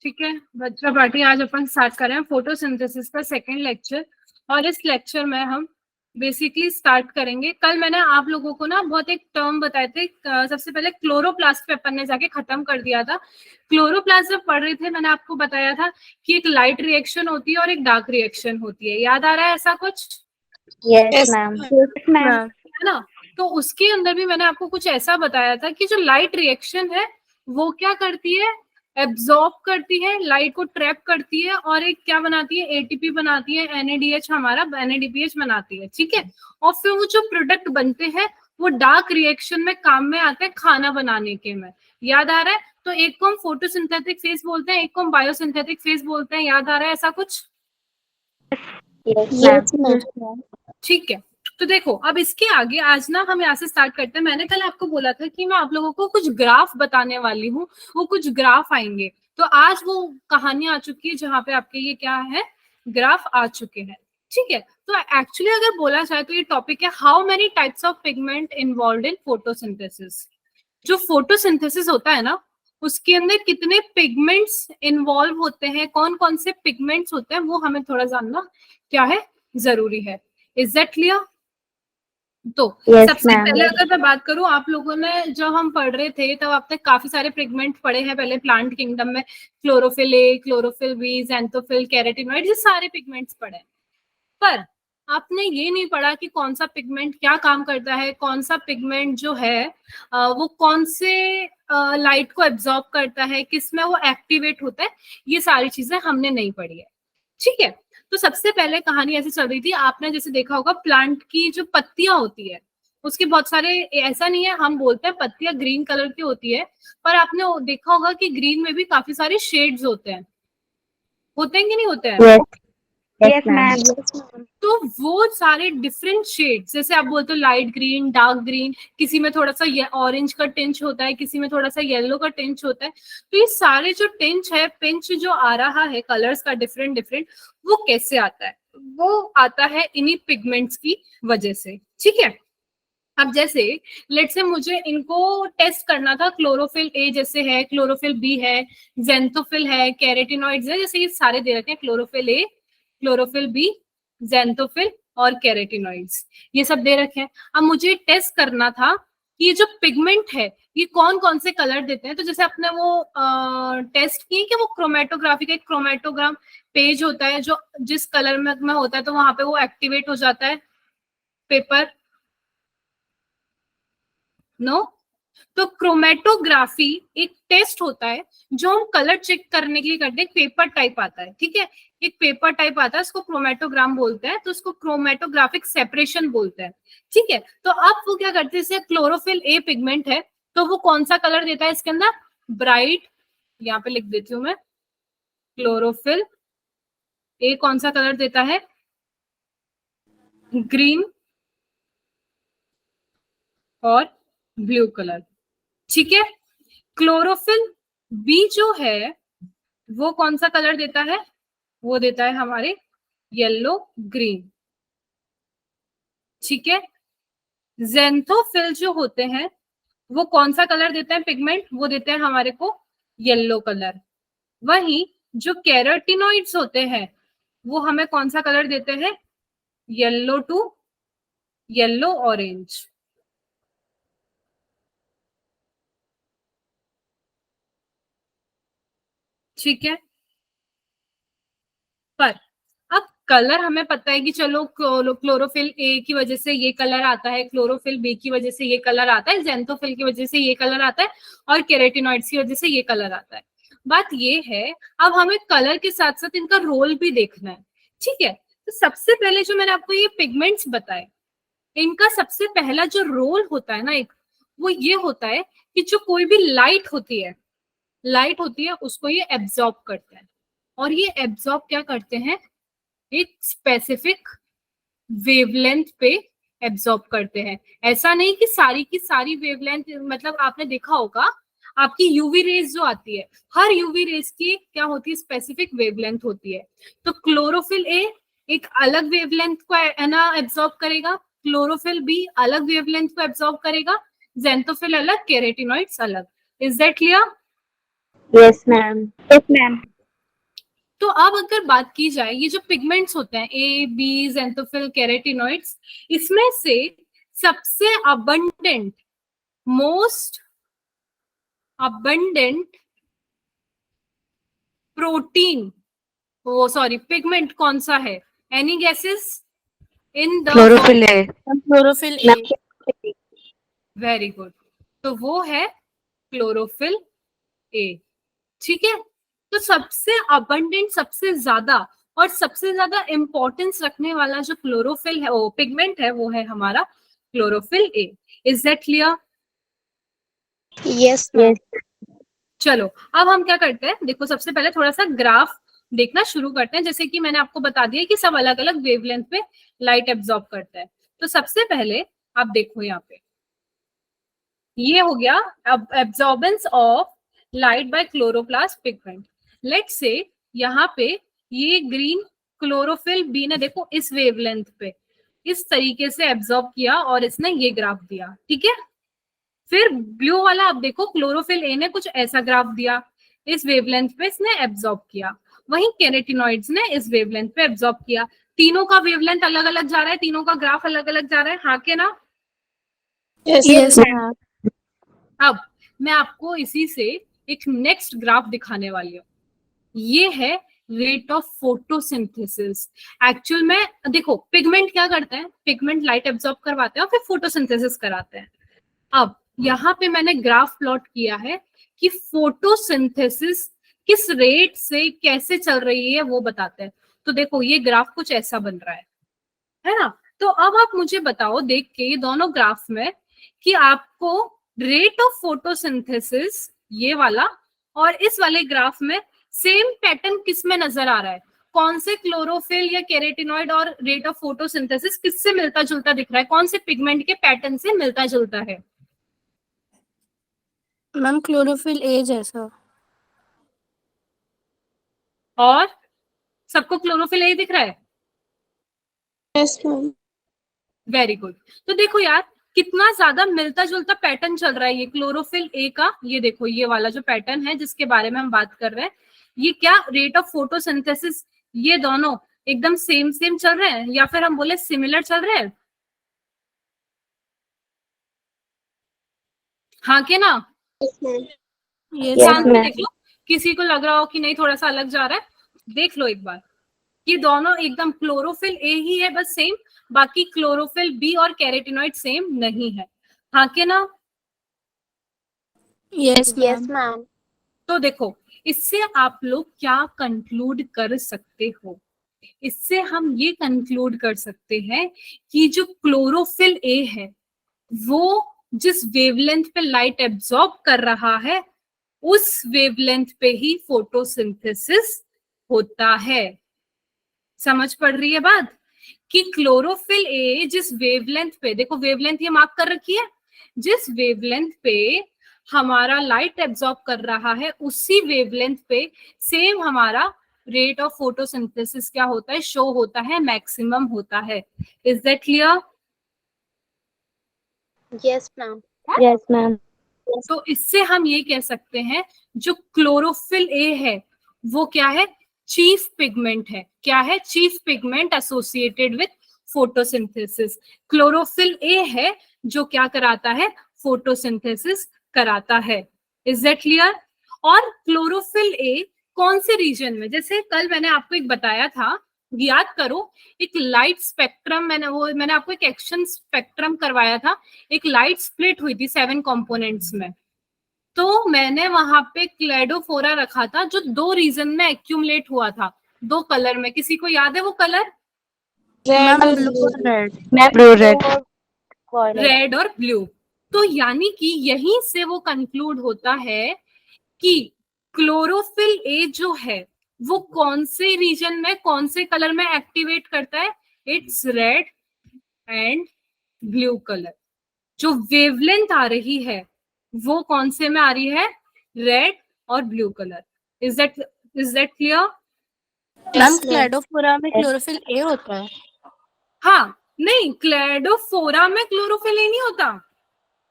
ठीक है बच्चा पार्टी, आज अपन स्टार्ट कर रहे हैं फोटोसिंथेसिस का सेकंड लेक्चर। और इस लेक्चर में हम बेसिकली स्टार्ट करेंगे। कल मैंने आप लोगों को ना बहुत एक टर्म बताए थे। सबसे पहले क्लोरोप्लास्ट पे अपन ने जाके खत्म कर दिया था। क्लोरोप्लास्ट जब पढ़ रहे थे मैंने आपको बताया था कि एक लाइट रिएक्शन होती है और एक डार्क रिएक्शन होती है। याद आ रहा है ऐसा कुछ? Yes ma'am. है ना। तो उसके अंदर भी मैंने आपको कुछ ऐसा बताया था कि जो लाइट रिएक्शन है वो क्या करती है, एब्जॉर्ब करती है, लाइट को ट्रैप करती है और एक क्या बनाती है, एटीपी बनाती है, एनएडीएच हमारा एनएडीपीएच बनाती है। ठीक है। और फिर वो जो प्रोडक्ट बनते हैं वो डार्क रिएक्शन में काम में आते हैं खाना बनाने के में। याद आ रहा है? तो एक को हम फोटोसिंथेटिक फेज बोलते हैं, एक को हम बायोसिंथेटिक फेज बोलते हैं। याद आ रहा है ऐसा कुछ? Yes ma'am. ठीक है। तो देखो अब इसके आगे आज ना हम यहाँ से स्टार्ट करते हैं। मैंने कल आपको बोला था कि मैं आप लोगों को कुछ ग्राफ बताने वाली हूँ, वो कुछ ग्राफ आएंगे। तो आज वो कहानी आ चुकी है जहाँ पे आपके ये क्या है, ग्राफ आ चुके हैं। ठीक है। तो एक्चुअली अगर बोला जाए तो ये टॉपिक है how many types of pigment involve in photosynthesis. जो फोटोसिंथेसिस होता है ना उसके अंदर कितने पिगमेंट्स इन्वॉल्व होते हैं, कौन कौन से पिगमेंट्स होते हैं, वो हमें थोड़ा जानना क्या है, जरूरी है। Is that clear? तो सबसे पहले अगर मैं बात करूं, आप लोगों ने जब हम पढ़ रहे थे तब आपने काफी सारे पिगमेंट पढ़े हैं पहले प्लांट किंगडम में। Chlorophyll A, chlorophyll B, xanthophyll, केराटिनॉइड, ये सारे पिगमेंट्स पढ़े। पर आपने ये नहीं पढ़ा कि कौन सा पिगमेंट क्या काम करता है, कौन सा पिगमेंट जो है वो कौन से लाइट को एब्जॉर्ब करता है, किसमें वो एक्टिवेट होता है। ये सारी चीजें हमने नहीं पढ़ी है। ठीक है। तो सबसे पहले कहानी ऐसी चल रही थी, आपने जैसे देखा होगा प्लांट की जो पत्तियां होती है उसके बहुत सारे, ऐसा नहीं है हम बोलते हैं पत्तियां ग्रीन कलर की होती है, पर आपने देखा होगा कि ग्रीन में भी काफी सारे शेड्स होते हैं कि नहीं होते हैं? Yes ma'am. तो वो सारे डिफरेंट शेड्स, जैसे आप बोलते हो लाइट ग्रीन, डार्क ग्रीन, किसी में थोड़ा सा ऑरेंज का टिंच होता है, किसी में थोड़ा सा येलो का टिंच होता है। तो ये सारे जो टिंच है, पिंच जो आ रहा है कलर्स का डिफरेंट डिफरेंट, वो कैसे आता है? वो आता है इन्हीं पिगमेंट्स की वजह से। ठीक है। अब जैसे लेट्स से मुझे इनको टेस्ट करना था, क्लोरोफिल ए जैसे है, क्लोरोफिल बी है, जेंथोफिल है, कैरेटिनॉइड्स है, जैसे ये सारे दे रखे हैं, chlorophyll A, chlorophyll B, xanthophyll और कैरेटिनॉइड्स, ये सब दे रखे हैं। अब मुझे टेस्ट करना था कि ये जो पिगमेंट है ये कौन कौन से कलर देते हैं। तो जैसे अपने वो टेस्ट किए कि वो क्रोमेटोग्राफी का एक क्रोमेटोग्राम पेज होता है जो जिस कलर में होता है तो वहां पे वो एक्टिवेट हो जाता है पेपर। नो। तो क्रोमेटोग्राफी एक टेस्ट होता है जो हम कलर चेक करने के लिए करते हैं। पेपर टाइप आता है, ठीक है, एक पेपर टाइप आता है, उसको क्रोमेटोग्राम बोलते हैं, तो उसको क्रोमेटोग्राफिक सेपरेशन बोलते हैं। ठीक है। तो अब वो क्या करते हैं, जैसे क्लोरोफिल ए पिगमेंट है तो वो कौन सा कलर देता है इसके अंदर, ब्राइट, यहाँ पे लिख देती हूँ मैं, क्लोरोफिल ए कौन सा कलर देता है, ग्रीन और ब्लू कलर। ठीक है। क्लोरोफिल बी जो है वो कौन सा कलर देता है, वो देता है हमारे येलो ग्रीन। ठीक है। जेंथोफिल जो होते हैं वो कौन सा कलर देते हैं पिगमेंट, वो देते हैं हमारे को येलो कलर। वहीं जो कैरोटिनॉइड्स होते हैं वो हमें कौन सा कलर देते हैं, येलो टू येलो ऑरेंज। ठीक है। पर अब कलर हमें पता है कि चलो क्लोरोफिल ए की वजह से ये कलर आता है, क्लोरोफिल बी की वजह से ये कलर आता है, जेंथोफिल की वजह से ये कलर आता है और केराटिनॉइड्स की वजह से ये कलर आता है। बात ये है अब हमें कलर के साथ साथ इनका रोल भी देखना है। ठीक है। तो सबसे पहले जो मैंने आपको ये पिगमेंट्स बताए, इनका सबसे पहला जो रोल होता है ना एक, वो ये होता है कि जो कोई भी लाइट होती है उसको ये एब्जॉर्ब करते हैं। और ये एब्जॉर्ब क्या करते हैं, एक स्पेसिफिक वेवलेंथ पे एब्जॉर्ब करते हैं। ऐसा नहीं कि सारी की सारी वेवलेंथ, मतलब आपने देखा होगा आपकी यूवी रेज जो आती है, हर यूवी रेज की क्या होती है, स्पेसिफिक वेवलेंथ होती है। तो क्लोरोफिल ए एक अलग वेवलेंथ को है ना एब्जॉर्ब करेगा, क्लोरोफिल बी अलग वेवलेंथ को एब्जॉर्ब करेगा, जेंथोफिल अलग, केराटिनॉइड्स अलग। Is that clear? Yes ma'am. तो अब अगर बात की जाए, ये जो पिगमेंट्स होते हैं ए, बी, ज़ेंथोफिल, केराटिनॉइड्स, इसमें से सबसे अबंडेंट, मोस्ट अबंडेंट प्रोटीन, वो सॉरी पिगमेंट कौन सा है? Any guesses in the chlorophyll A. Chlorophyll A. Very good, तो वो है क्लोरोफिल ए। ठीक है, तो सबसे अबंडेंट, सबसे ज्यादा और सबसे ज्यादा इंपॉर्टेंस रखने वाला जो क्लोरोफिल है, वो पिगमेंट है, वो है हमारा chlorophyll A. Is that clear? Yes ma'am. चलो अब हम क्या करते हैं, देखो सबसे पहले थोड़ा सा ग्राफ देखना शुरू करते हैं। जैसे कि मैंने आपको बता दिया कि सब अलग अलग वेवलेंथ पे लाइट एब्जॉर्ब करता है। तो सबसे पहले आप देखो यहाँ पे, ये हो गया absorbance of light by chloroplast pigment. Let's say यहाँ पे ये ग्रीन क्लोरोफिल बी ने देखो इस वेवलेंथ पे इस तरीके से एब्जॉर्ब किया और इसने ये ग्राफ दिया, ठीक है। फिर ब्लू वाला आप देखो, क्लोरोफिल ए ने कुछ ऐसा ग्राफ दिया, इस वेवलेंथ पे इसने एब्जॉर्ब किया। वहीं केरेटिनॉइड्स ने इस वेवलेंथ पे एब्जॉर्ब किया। तीनों का वेवलेंथ अलग अलग जा रहा है, तीनों का ग्राफ अलग अलग जा रहा है, हाँ के ना? Yes ma'am. अब मैं आपको इसी से एक नेक्स्ट ग्राफ दिखाने वाली हूँ। ये है रेट ऑफ फोटोसिंथेसिस। एक्चुअल में देखो पिगमेंट क्या करते हैं, पिगमेंट लाइट एब्जॉर्ब करवाते हैं और फिर फोटोसिंथेसिस कराते हैं। अब यहाँ पे मैंने ग्राफ प्लॉट किया है कि फोटोसिंथेसिस किस रेट से कैसे चल रही है वो बताते हैं। तो देखो ये ग्राफ कुछ ऐसा बन रहा है ना? तो अब आप मुझे बताओ देख के ये दोनों ग्राफ में कि आपको रेट ऑफ फोटोसिंथेसिस ये वाला और इस वाले ग्राफ में सेम पैटर्न किस में नजर आ रहा है? कौन से क्लोरोफिल या केरेटिनॉइड और रेट ऑफ फोटोसिंथेसिस किससे मिलता जुलता दिख रहा है? कौन से पिगमेंट के पैटर्न से मिलता जुलता है? मैम क्लोरोफिल ए जैसा। और सबको क्लोरोफिल ए दिख रहा है? Yes ma'am. Very good. तो देखो यार कितना ज्यादा मिलता जुलता पैटर्न चल रहा है ये क्लोरोफिल ए का। ये देखो ये वाला जो पैटर्न है जिसके बारे में हम बात कर रहे हैं, ये क्या रेट ऑफ फोटोसिंथेसिस, ये दोनों एकदम सेम सेम चल रहे हैं या फिर हम बोले सिमिलर चल रहे हैं? हाँ के ना? शांत में देख लो, किसी को लग रहा हो कि नहीं थोड़ा सा अलग जा रहा है, देख लो एक बार। ये दोनों एकदम क्लोरोफिल ए ही है बस सेम, बाकी क्लोरोफिल बी और कैरेटिनॉइड सेम नहीं है। हाँ के ना? Yes yes ma'am. मैम। तो देखो इससे आप लोग क्या कंक्लूड कर सकते हो? इससे हम ये कंक्लूड कर सकते हैं कि जो क्लोरोफिल ए है वो जिस वेवलेंथ पे लाइट एब्जॉर्ब कर रहा है उस वेवलेंथ पे ही फोटोसिंथेसिस होता है। समझ पड़ रही है बात? कि क्लोरोफिल ए जिस वेवलेंथ पे, देखो वेवलेंथ ये मार्क कर रखी है, जिस वेवलेंथ पे हमारा लाइट एब्जॉर्ब कर रहा है उसी वेवलेंथ पे सेम हमारा रेट ऑफ फोटोसिंथेसिस क्या होता है, शो होता है, मैक्सिमम होता है। Is that clear? Yes ma'am. Yes ma'am. तो इससे हम ये कह सकते हैं जो क्लोरोफिल ए है वो क्या है, चीफ पिगमेंट है। क्या है? Chief pigment associated with photosynthesis. Chlorophyll A है जो क्या कराता है, फोटोसिंथेसिस कराता है। Is that clear? और क्लोरोफिल ए कौन से रीजन में, जैसे कल मैंने आपको एक बताया था, याद करो, एक लाइट स्पेक्ट्रम मैंने आपको एक एक्शन स्पेक्ट्रम करवाया था, एक लाइट स्प्लिट हुई थी 7 कंपोनेंट्स में। तो मैंने वहां पे क्लेडोफोरा रखा था जो 2 रीजन में एक्यूमुलेट हुआ था, 2 कलर में। किसी को याद है वो कलर? मैम ब्लू और रेड। मैं ब्लू रेड। रेड और ब्लू। तो यानी कि यहीं से वो कंक्लूड होता है कि क्लोरोफिल ए जो है वो कौन से रीजन में, कौन से कलर में एक्टिवेट करता है? It's red and blue colour. जो वेवलेंथ आ रही है वो कौन से में आ रही है? रेड और blue colour. Is that clear? Ma'am Cladophora में क्लोरोफिल ए होता है। हाँ, नहीं क्लेडोफोरा में क्लोरोफिल ए नहीं होता।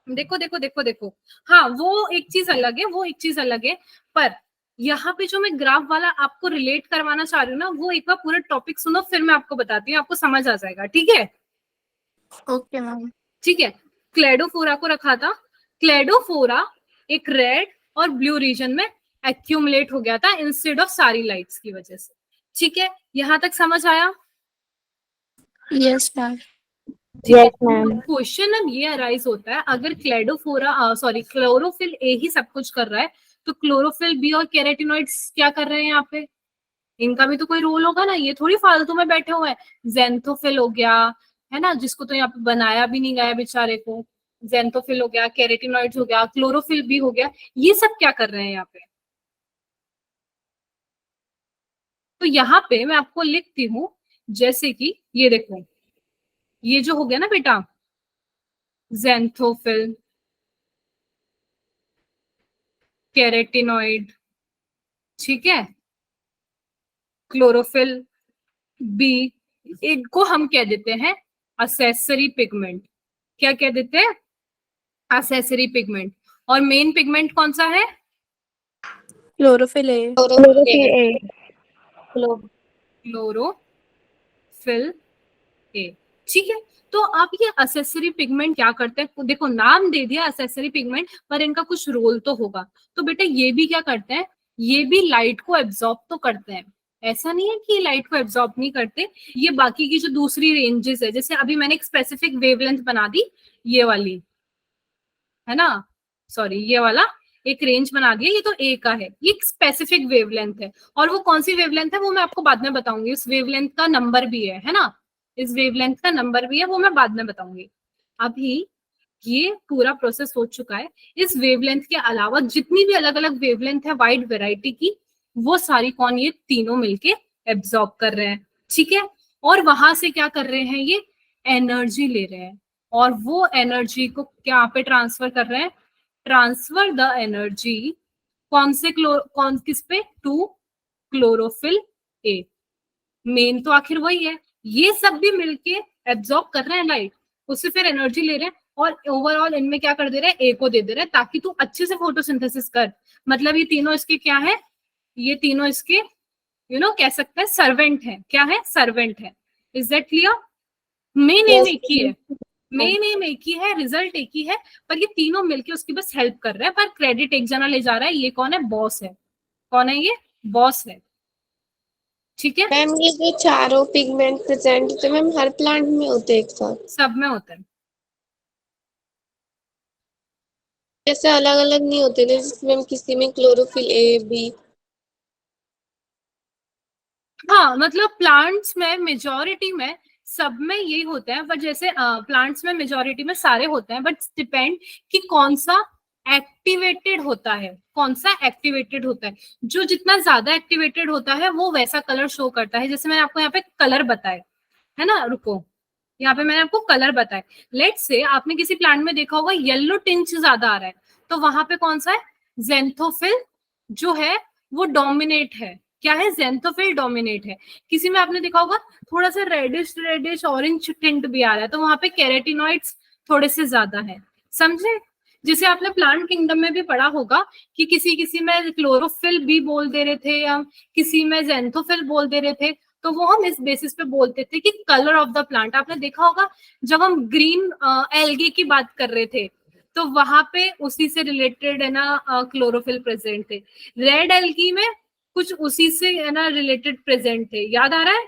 देखो देखो देखो देखो, हाँ वो एक चीज अलग है, वो एक चीज अलग है, पर यहाँ पे जो मैं ग्राफ वाला आपको रिलेट करवाना चाह रही हूँ ना, वो एक बार पूरा टॉपिक सुनो, फिर मैं आपको बताती हूँ, आपको समझ आ जाएगा, ठीक है? Okay ma'am. ठीक है, क्लेडोफोरा को रखा था। क्लेडोफोरा एक रेड और ब्लू रीजन में एक्यूमुलेट हो गया था इंस्टेड ऑफ सारी लाइट्स की वजह से। ठीक है, यहां तक समझ आया? Yes ma'am. ठीक है। Yes, ma'am. क्वेश्चन अब ये अराइज होता है, अगर क्लोरोफिल ए ही सब कुछ कर रहा है, तो क्लोरोफिल बी और कैरोटीनॉइड्स क्या कर रहे हैं यहाँ पे? इनका भी तो कोई रोल होगा ना, ये थोड़ी फालतू में बैठे हुए हैं। जेंथोफिल हो गया, है ना, जिसको तो यहाँ पे बनाया भी नहीं गया बेचारे को। जेंथोफिल हो गया, कैरोटीनॉइड्स हो गया, क्लोरोफिल भी हो गया, ये सब क्या कर रहे हैं यहाँ पे? तो यहाँ पे मैं आपको लिखती हूँ, जैसे कि ये देखो, ये जो हो गया ना बेटा, जेंथोफिल, कैरोटीनॉइड, ठीक है, क्लोरोफिल बी, इनको हम कह देते हैं असेसरी पिगमेंट। क्या कह देते हैं? Accessory pigment. और मेन पिगमेंट कौन सा है? Chlorophyll A. Chlorophyll A. Chlorophyll A. ठीक है, तो आप ये असेसरी पिगमेंट क्या करते हैं? देखो नाम दे दिया असेसरी पिगमेंट, पर इनका कुछ रोल तो होगा। तो बेटा ये भी क्या करते हैं? ये भी लाइट को एब्जॉर्ब तो करते हैं। ऐसा नहीं है कि लाइट को एब्जॉर्ब नहीं करते। ये बाकी की जो दूसरी रेंजेस है, जैसे अभी मैंने एक स्पेसिफिक वेवलेंथ बना दी, ये वाली, है ना, सॉरी ये वाला एक रेंज बना दिया, ये तो ए का है, ये एक स्पेसिफिक वेवलेंथ है। और वो कौन सी वेवलेंथ है वो मैं आपको बाद में बताऊंगी। उस वेवलेंथ का नंबर भी है ना, इस वेवलेंथ का नंबर भी है, वो मैं बाद में बताऊंगी। अभी ये पूरा प्रोसेस हो चुका है। इस वेवलेंथ के अलावा जितनी भी अलग अलग वेवलेंथ है वाइड वेराइटी की, वो सारी कौन? ये तीनों मिलके एब्जॉर्ब कर रहे हैं। ठीक है, और वहां से क्या कर रहे हैं? ये एनर्जी ले रहे हैं, और वो एनर्जी को क्या पे ट्रांसफर कर रहे हैं? ट्रांसफर द एनर्जी कौन किस पे? To chlorophyll A. मेन तो आखिर वही है, ये सब भी मिलके एब्जॉर्ब कर रहे हैं लाइट, उससे फिर एनर्जी ले रहे हैं, और ओवरऑल इनमें क्या कर दे रहे हैं? ए को दे दे रहे हैं, ताकि तू अच्छे से फोटोसिंथेसिस कर। मतलब ये तीनों इसके क्या है? ये तीनों इसके कह सकते हैं सर्वेंट है। क्या है? सर्वेंट है। Is that clear? Main M एक ही है, मेन एम एक ही है, रिजल्ट एक ही है, पर ये तीनों मिलके उसकी बस हेल्प कर रहे हैं, पर क्रेडिट एक जना ले जा रहा है। ये कौन है? बॉस है। कौन है ये? बॉस है। ठीक है, मैम ये जो चारों पिगमेंट प्रेजेंट होते हैं मैम हर प्लांट में होते हैं एक साथ, सब में होता है। जैसे अलग अलग नहीं होते जैसे मैम किसी में क्लोरोफिल ए बी। हाँ, मतलब प्लांट्स में मेजोरिटी में सब में यही होता है, बट जैसे प्लांट्स में मेजोरिटी में सारे होते हैं, बट डिपेंड कि कौन सा एक्टिवेटेड होता है, कौन सा एक्टिवेटेड होता है। जो जितना ज्यादा एक्टिवेटेड होता है वो वैसा कलर शो करता है। जैसे मैंने आपको यहाँ पे कलर बताए, है ना, रुको, यहाँ पे मैंने आपको कलर बताए। लेट्स से आपने किसी प्लांट में देखा होगा येलो टिंच ज्यादा आ रहा है, तो वहां पे कौन सा है? जेंथोफिल जो है वो डोमिनेट है। क्या है? जेंथोफिल डोमिनेट है। किसी में आपने देखा होगा थोड़ा सा रेडिश रेडिश ऑरेंज टिंट भी आ रहा है, तो वहां पे कैरोटीनॉइड्स थोड़े से ज्यादा है। समझे? जिसे आपने प्लांट किंगडम में भी पढ़ा होगा कि किसी किसी में क्लोरोफिल भी बोल दे रहे थे, या किसी में जेंथोफिल बोल दे रहे थे, तो वो हम इस बेसिस पे बोलते थे कि कलर ऑफ द प्लांट। आपने देखा होगा जब हम ग्रीन एल्गे की बात कर रहे थे, तो वहां पे उसी से रिलेटेड है ना क्लोरोफिल प्रेजेंट थे। रेड एल्गी में कुछ उसी से है ना रिलेटेड प्रेजेंट थे। याद आ रहा है?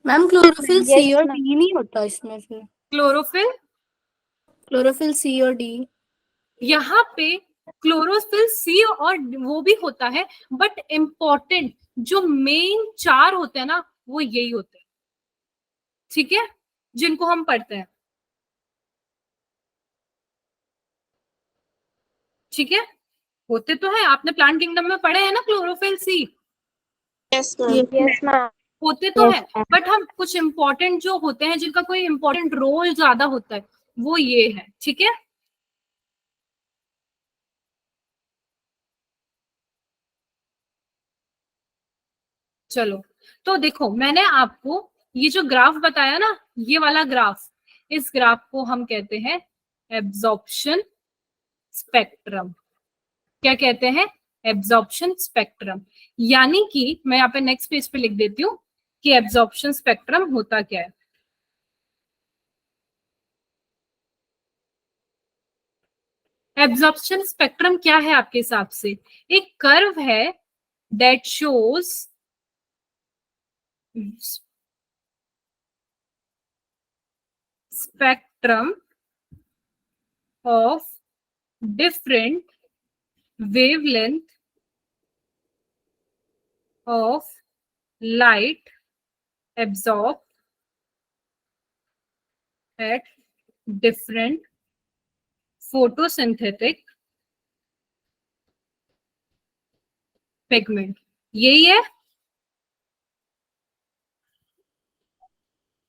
मैम क्लोरोफिल Yes, सी और ma'am. डी नहीं होता इसमें फिर? क्लोरोफिल, क्लोरोफिल सी और डी। यहाँ पे क्लोरोफिल सी और वो भी होता है, बट इम्पोर्टेंट जो मेन चार होते हैं ना वो यही होते हैं। ठीक है, जिनको हम पढ़ते हैं। ठीक है, होते तो है, आपने प्लांट किंगडम में पढ़े हैं ना chlorophyll C, yes ma'am. Yes, ma'am. होते तो Yes, है, ma'am. बट हम कुछ इंपॉर्टेंट जो होते हैं जिनका कोई इंपॉर्टेंट रोल ज्यादा होता है वो ये है। ठीक है, चलो, तो देखो मैंने आपको ये जो ग्राफ बताया ना, ये वाला ग्राफ, इस ग्राफ को हम कहते हैं एब्जॉर्प्शन स्पेक्ट्रम। क्या कहते हैं? Absorption spectrum. यानी कि मैं यहाँ पे नेक्स्ट पेज पे लिख देती हूँ कि एब्जॉर्प्शन स्पेक्ट्रम होता क्या है। एब्जॉर्प्शन स्पेक्ट्रम क्या है आपके हिसाब से? एक कर्व है that shows spectrum of different wavelength of light absorbed at different photosynthetic pigment। यही है?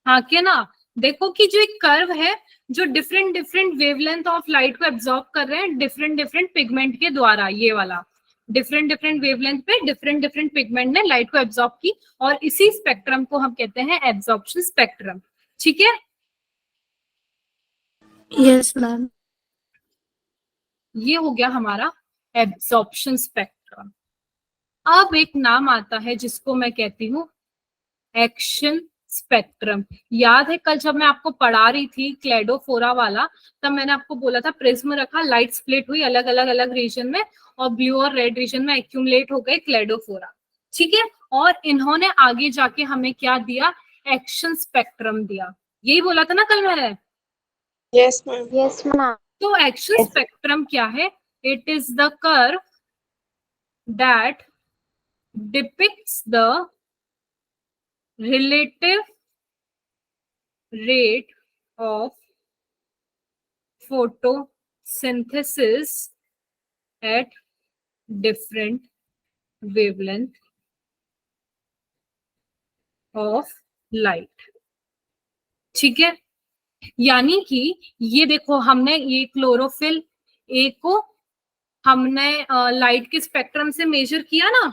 हाँ क्या ना? देखो कि जो एक कर्व है जो different different wavelength of light को एब्जॉर्ब कर रहे हैं डिफरेंट डिफरेंट पिगमेंट के द्वारा, ये वाला डिफरेंट डिफरेंट वेवलेंथ पे डिफरेंट डिफरेंट पिगमेंट ने लाइट को एब्जॉर्ब की, और इसी स्पेक्ट्रम को हम कहते हैं एब्जॉर्प्शन स्पेक्ट्रम। ठीक है? Yes, ma'am. ये हो गया हमारा एब्जॉर्प्शन स्पेक्ट्रम। अब एक नाम आता है जिसको मैं कहती हूँ एक्शन स्पेक्ट्रम। याद है कल जब मैं आपको पढ़ा रही थी क्लेडोफोरा वाला, तब मैंने आपको बोला था प्रिज्म रखा, लाइट स्प्लिट हुई अलग अलग अलग रीजन में, और ब्लू और रेड रीजन में एक्यूमुलेट हो गए क्लेडोफोरा। ठीक है? और इन्होंने आगे जाके हमें क्या दिया? एक्शन स्पेक्ट्रम दिया। यही बोला था ना कल मैंने? Yes ma'am. Yes, ma'am. तो एक्शन स्पेक्ट्रम क्या है? It is the curve that depicts the relative rate of photosynthesis at different wavelength of light। ठीक है? यानी कि ये देखो, हमने ये क्लोरोफिल ए को हमने लाइट के स्पेक्ट्रम से मेजर किया ना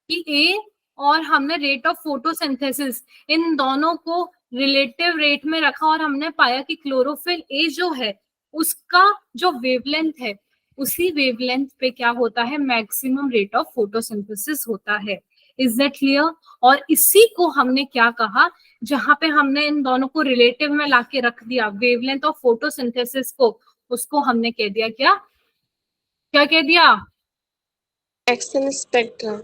कि ए, और हमने रेट ऑफ फोटोसिंथेसिस इन दोनों को रिलेटिव रेट में रखा, और हमने पाया कि क्लोरोफिल ए जो है उसका जो वेवलेंथ है उसी वेवलेंथ पे क्या होता है? मैक्सिमम रेट ऑफ फोटोसिंथेसिस होता है। Is that clear? और इसी को हमने क्या कहा, जहां पे हमने इन दोनों को रिलेटिव में लाके रख दिया वेवलेंथ ऑफ फोटोसिंथेसिस को, उसको हमने कह दिया क्या? क्या कह दिया? Action spectrum.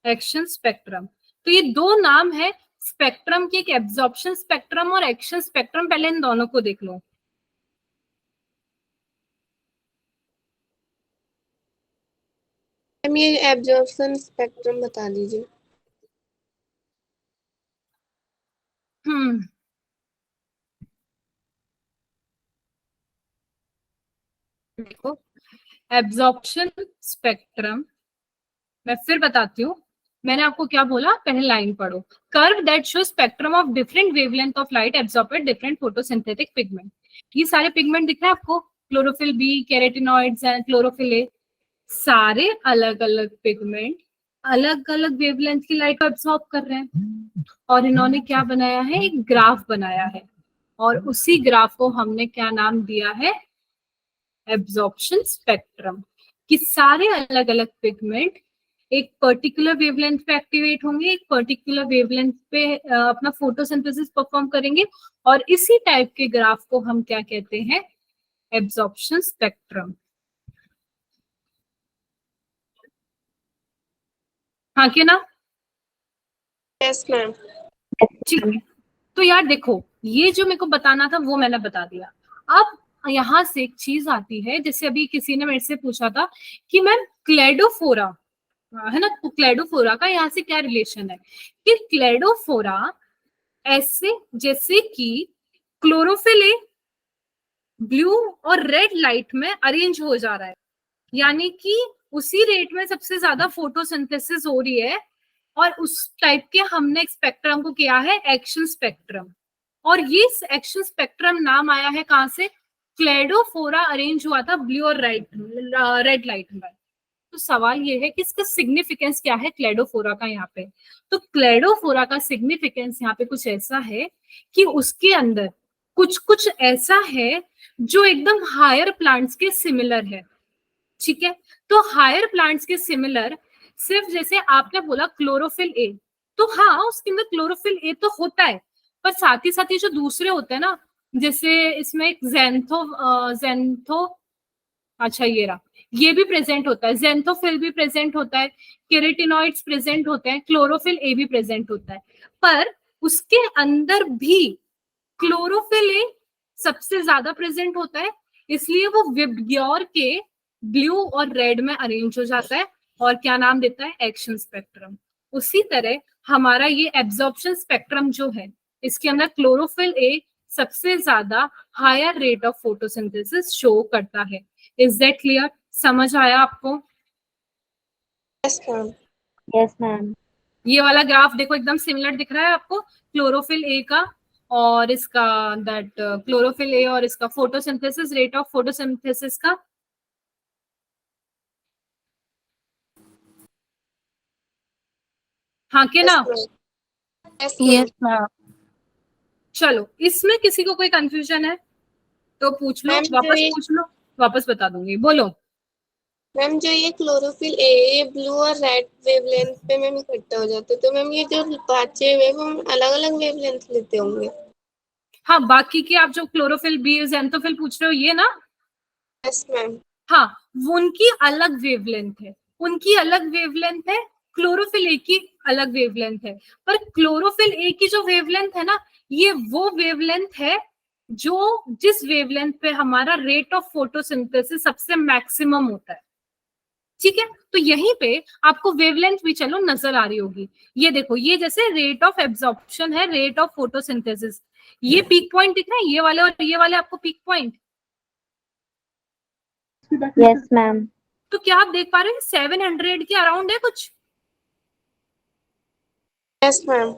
Action spectrum. तो ये दो नाम है स्पेक्ट्रम के, एक एब्जॉर्प्शन स्पेक्ट्रम और एक्शन स्पेक्ट्रम। पहले इन दोनों को देख लो। मैम ये एब्जॉर्प्शन स्पेक्ट्रम बता दीजिए। देखो, एब्जॉर्प्शन स्पेक्ट्रम मैं फिर बताती हूँ। मैंने आपको क्या बोला? पहले लाइन पढ़ो। Curve that show spectrum of different wavelength of light absorb different photosynthetic pigment. ये सारे पिगमेंट दिख रहे हैं आपको? Chlorophyll B, carotenoids and chlorophyll A, सारे अलग अलग पिगमेंट अलग अलग वेवलेंथ की लाइट को एब्जॉर्ब कर रहे हैं। और इन्होंने क्या बनाया है? एक ग्राफ बनाया है, और उसी ग्राफ को हमने क्या नाम दिया है? Absorption spectrum. कि सारे अलग अलग पिगमेंट एक पर्टिकुलर वेवलेंथ पे एक्टिवेट होंगे, एक पर्टिकुलर वेवलेंथ पे अपना फोटोसिंथेसिस परफॉर्म करेंगे, और इसी टाइप के ग्राफ को हम क्या कहते हैं? Absorption spectrum. हाँ क्या ना? Yes ma'am. ठीक है। तो यार देखो, ये जो मेरे को बताना था वो मैंने बता दिया। अब यहाँ से एक चीज आती है, जैसे अभी किसी ने मेरे से पूछा था कि मैम क्लेडोफोरा है ना, तो क्लेडोफोरा का यहाँ से क्या रिलेशन है? कि क्लेडोफोरा ऐसे जैसे कि क्लोरोफिल ए ब्लू और रेड लाइट में अरेंज हो जा रहा है, यानी कि उसी रेट में सबसे ज्यादा फोटोसिंथेसिस हो रही है, और उस टाइप के हमने स्पेक्ट्रम को किया है एक्शन स्पेक्ट्रम। और ये एक्शन स्पेक्ट्रम नाम आया है कहाँ से? क्लेडोफोरा अरेंज हुआ था ब्लू और रेड लाइट में। तो सवाल ये है कि इसका सिग्निफिकेंस क्या है क्लेडोफोरा का यहाँ पे? तो क्लेडोफोरा का सिग्निफिकेंस यहाँ पे कुछ ऐसा है कि उसके अंदर कुछ कुछ ऐसा है जो एकदम हायर प्लांट्स के सिमिलर है। ठीक है, तो हायर प्लांट्स के सिमिलर, सिर्फ जैसे आपने बोला क्लोरोफिल ए, तो हाँ उसके अंदर क्लोरोफिल ए तो होता है, पर साथ ही जो दूसरे होते हैं ना, जैसे इसमें एक जेंथो, अच्छा ये रहा, ये भी प्रेजेंट होता है, जेंथोफिल भी प्रेजेंट होता है, केरेटिनॉइड्स प्रेजेंट होते हैं, क्लोरोफिल ए भी प्रेजेंट होता है, पर उसके अंदर भी क्लोरोफिल ए सबसे ज्यादा प्रेजेंट होता है, इसलिए वो विबग्योर के ब्लू और रेड में अरेंज हो जाता है और क्या नाम देता है, एक्शन स्पेक्ट्रम। उसी तरह हमारा ये एब्जॉर्प्शन स्पेक्ट्रम जो है, इसके अंदर क्लोरोफिल ए सबसे ज्यादा higher rate of photosynthesis show करता है। Is that clear? समझ आया आपको? Yes ma'am. Yes, ma'am. ये वाला ग्राफ देखो एकदम सिमिलर दिख रहा है आपको, क्लोरोफिल ए का और इसका, दैट क्लोरोफिल ए और इसका फोटोसिंथेसिस, रेट ऑफ फोटोसिंथेसिस का। हाँ के ना? Yes Yes, ma'am. चलो, इसमें किसी को कोई कंफ्यूजन है तो पूछ लो, मैम, जो वापस ये- पूछ लो, वापस बता दूंगी, बोलो। मैम जो ये क्लोरोफिल ए ब्लू और रेड वेवलेंथ पे मैम इकट्ठा हो जाता है, तो मैम ये जो पांचों वेव हम अलग अलग वेवलेंथ लेते होंगे? हाँ, बाकी की आप जो क्लोरोफिल बी, जेंथोफिल पूछ रहे हो ये ना? Yes ma'am. हाँ, वो उनकी अलग वेवलेंथ है, उनकी अलग वेवलेंथ है, क्लोरोफिल ए की अलग वेवलेंथ है, पर क्लोरोफिल ए की जो वेवलेंथ है ना, ये वो वेवलेंथ है जो, जिस वेवलेंथ पे हमारा रेट ऑफ फोटोसिंथेसिस सबसे मैक्सिमम होता है। ठीक है, तो यहीं पे आपको वेवलेंथ भी चलो नजर आ रही होगी। ये देखो, ये जैसे रेट ऑफ एब्जॉर्प्शन है, रेट ऑफ फोटोसिंथेसिस, ये पीक पॉइंट दिख रहा है, ये वाले और ये वाले आपको पीक पॉइंट। Yes, ma'am. तो क्या आप देख पा रहे हैं 700 के अराउंड है कुछ? Yes ma'am.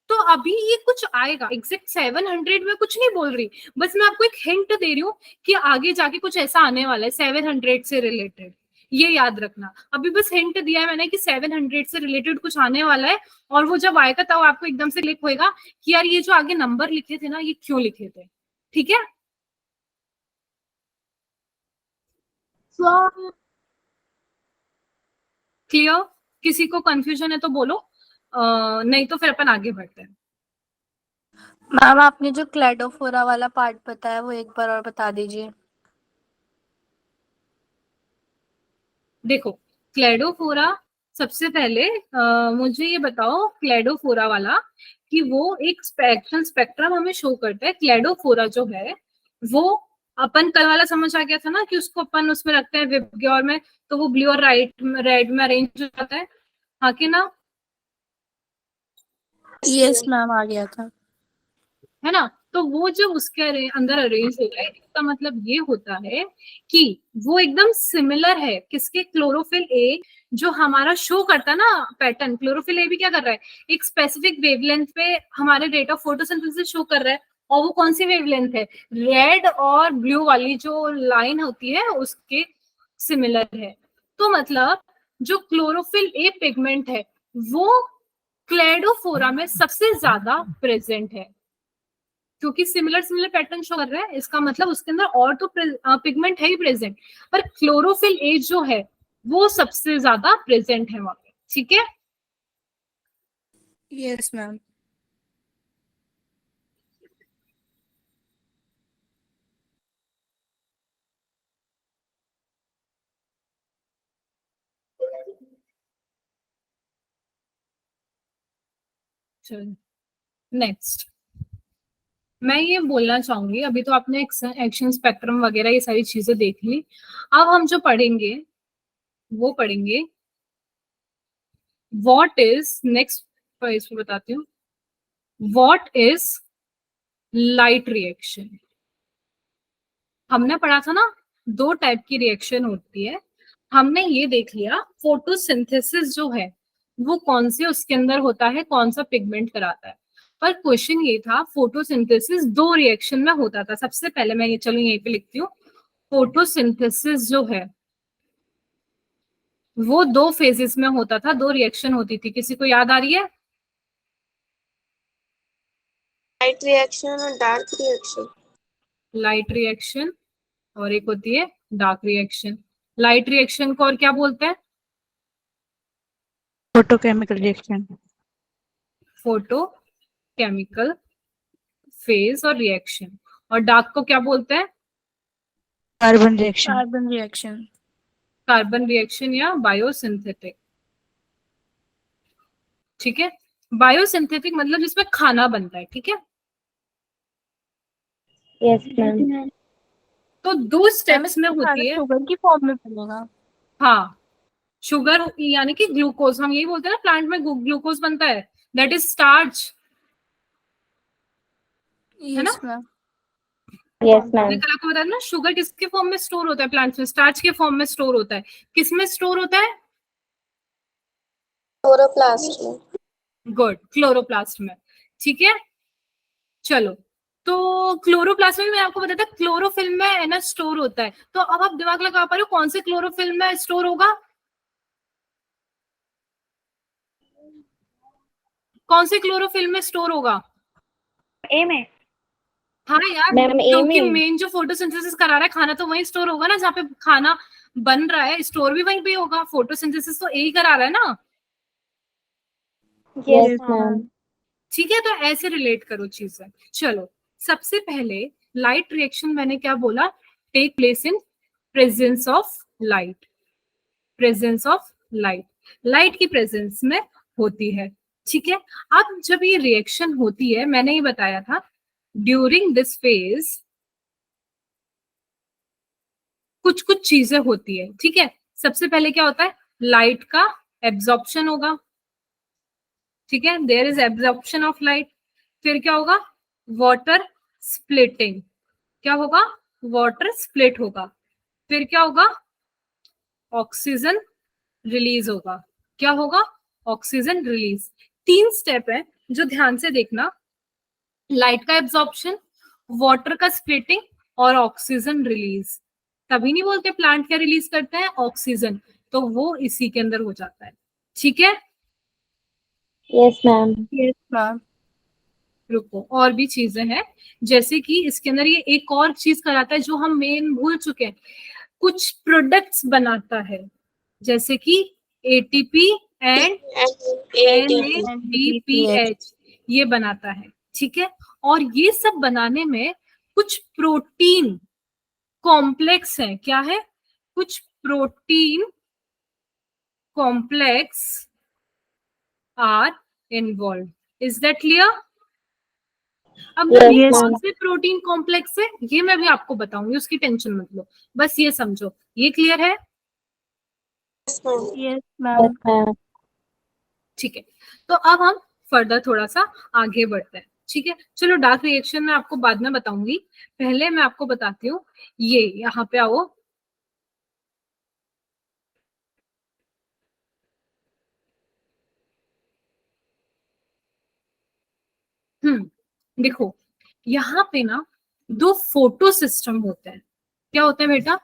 तो अभी ये कुछ आएगा, एग्जैक्ट 700 में कुछ नहीं बोल रही, बस मैं आपको एक हिंट दे रही हूँ कि आगे जाके कुछ ऐसा आने वाला है 700 से रिलेटेड, ये याद रखना। अभी बस हिंट दिया है मैंने कि 700 से रिलेटेड कुछ आने वाला है, और वो जब आएगा तब आपको एकदम से क्लिक होएगा कि यार ये जो आगे नंबर लिखे थे ना, ये क्यों लिखे थे। ठीक है, क्लियर? किसी को कंफ्यूजन है तो बोलो, नहीं तो फिर अपन आगे बढ़ते हैं। मैम आपने जो क्लेडोफोरा वाला पार्ट बताया वो एक बार और बता दीजिए। देखो, क्लेडोफोरा, सबसे पहले मुझे ये बताओ क्लेडोफोरा वाला, कि वो एक स्पेक्ट्रम स्पेक्ट्रम हमें शो करता है। क्लेडोफोरा जो है वो, अपन कल वाला समझ आ गया था ना कि उसको अपन उसमें रखते हैं विबग्योर में, तो वो ब्लू और रेड में अरेंज हो जाता है, हाँ कि ना? यस मैम, आ गया था। है ना? तो वो जब उसके अंदर अरेंज होता है, इसका मतलब ये होता है कि वो एकदम सिमिलर है किसके, क्लोरोफिल ए, जो हमारा शो करता है ना पैटर्न। क्लोरोफिल ए भी क्या कर रहा है, एक स्पेसिफिक वेवलेंथ पे हमारे रेट ऑफ फोटोसिंथेसिस शो कर रहा है, और वो कौन सी वेवलेंथ है, रेड और ब्लू वाली जो लाइन होती है उसके सिमिलर है। तो मतलब जो क्लोरोफिल ए पिगमेंट है वो क्लेडोफोरा में सबसे ज्यादा प्रेजेंट है, क्योंकि सिमिलर सिमिलर पैटर्न शो कर रहा है, इसका मतलब उसके अंदर और तो पिगमेंट है ही प्रेजेंट, पर क्लोरोफिल ए जो है वो सबसे ज्यादा प्रेजेंट है वहां पे। ठीक है, यस मैम। चलो नेक्स्ट, मैं ये बोलना चाहूंगी, अभी तो आपने एक्शन स्पेक्ट्रम वगैरह ये सारी चीजें देख ली, अब हम जो पढ़ेंगे वो पढ़ेंगे व्हाट इज नेक्स्ट, इसमें बताती हूँ, व्हाट इज लाइट रिएक्शन। हमने पढ़ा था ना, दो टाइप की रिएक्शन होती है, हमने ये देख लिया फोटोसिंथेसिस जो है वो कौन से उसके अंदर होता है, कौन सा पिगमेंट कराता है, पर क्वेश्चन ये था फोटोसिंथेसिस दो रिएक्शन में होता था। सबसे पहले मैं ये, चलो यहीं पे लिखती हूँ, फोटोसिंथेसिस जो है वो दो फेजेस में होता था, दो रिएक्शन होती थी, किसी को याद आ रही है? लाइट रिएक्शन और डार्क रिएक्शन। लाइट रिएक्शन और एक होती है डार्क रिएक्शन। लाइट रिएक्शन को और क्या बोलते हैं? Photochemical reaction. Photo chemical phase और रिएक्शन। और डार्क को क्या बोलते हैं? Carbon reaction. Carbon reaction. Carbon reaction या बायोसिंथेटिक। ठीक है, बायोसिंथेटिक मतलब जिसमें खाना बनता है। ठीक है, Yes, ma'am. तो दो स्टेप्स में होती है। शुगर की फॉर्म में बनेगा। हाँ, शुगर यानी कि ग्लूकोज, हम यही बोलते हैं ना प्लांट में ग्लूकोज बनता है, दैट इज स्टार्च, है ना? Yes ma'am. Yes, मैंने ma'am. कल आपको बताया ना, शुगर किसके फॉर्म में स्टोर होता है प्लांट्स में? स्टार्च के फॉर्म में स्टोर होता है। किस में स्टोर होता है? क्लोरोप्लास्ट में। गुड, क्लोरोप्लास्ट में। ठीक है, चलो, तो क्लोरोप्लास्ट में भी मैंने आपको बताया था क्लोरोफिल्म में है ना स्टोर होता है। तो अब आप दिमाग लगा पा रहे हो कौन से क्लोरोफिल्म में स्टोर होगा? कौन से क्लोरोफिल्म में स्टोर होगा? A में। हाँ यार, मैम A क्योंकि में। मेन जो फोटोसिंथेसिस करा रहा है खाना, तो वहीं स्टोर होगा ना जहाँ पे खाना बन रहा है, स्टोर भी वहीं पे होगा। फोटोसिंथेसिस तो यही करा रहा है ना। Yes, ma'am. ठीक है, तो ऐसे रिलेट करो चीजें। चलो, सबसे पहले लाइट रिएक्शन मैंने क्या बोला? Take place in presence of light. Presence of light, light की प्रेजेंस में होती है। ठीक है, अब जब ये रिएक्शन होती है, मैंने ये बताया था ड्यूरिंग दिस फेज कुछ कुछ चीजें होती है। ठीक है, सबसे पहले क्या होता है? लाइट का एब्जॉर्प्शन होगा। ठीक है, there is absorption of light. फिर क्या होगा? Water splitting. क्या होगा? वाटर स्प्लिट होगा। फिर क्या होगा? ऑक्सीजन रिलीज होगा। क्या होगा? Oxygen release. 3 स्टेप है जो ध्यान से देखना, लाइट का एब्जॉर्प्शन, वाटर का स्प्लिटिंग और ऑक्सीजन रिलीज। तभी नहीं बोलते प्लांट क्या रिलीज करते हैं? ऑक्सीजन, तो वो इसी के अंदर हो जाता है। ठीक है, Yes, ma'am. Yes ma'am. रुको, और भी चीजें हैं, जैसे कि इसके अंदर ये एक और चीज कराता है जो हम मेन भूल चुके हैं, कुछ प्रोडक्ट्स बनाता है, जैसे कि एटीपी एंड एटीपी। NADPH, ये बनाता है। ठीक है, और ये सब बनाने में कुछ प्रोटीन कॉम्प्लेक्स है। क्या है? कुछ protein complex are involve. Is that clear? अब ना ये Yes, कौन ma'am. से प्रोटीन कॉम्प्लेक्स है ये मैं भी आपको बताऊंगी, उसकी टेंशन मत लो, बस ये समझो। ये क्लियर है? Yes Yes, ma'am. ma'am. ठीक है, तो अब हम फर्दर थोड़ा सा आगे बढ़ते हैं। ठीक है, चलो, डार्क रिएक्शन मैं आपको बाद में बताऊंगी, पहले मैं आपको बताती हूँ। ये यहाँ पे आओ। देखो, यहाँ पे ना 2 फोटो सिस्टम होते हैं। क्या होते हैं बेटा?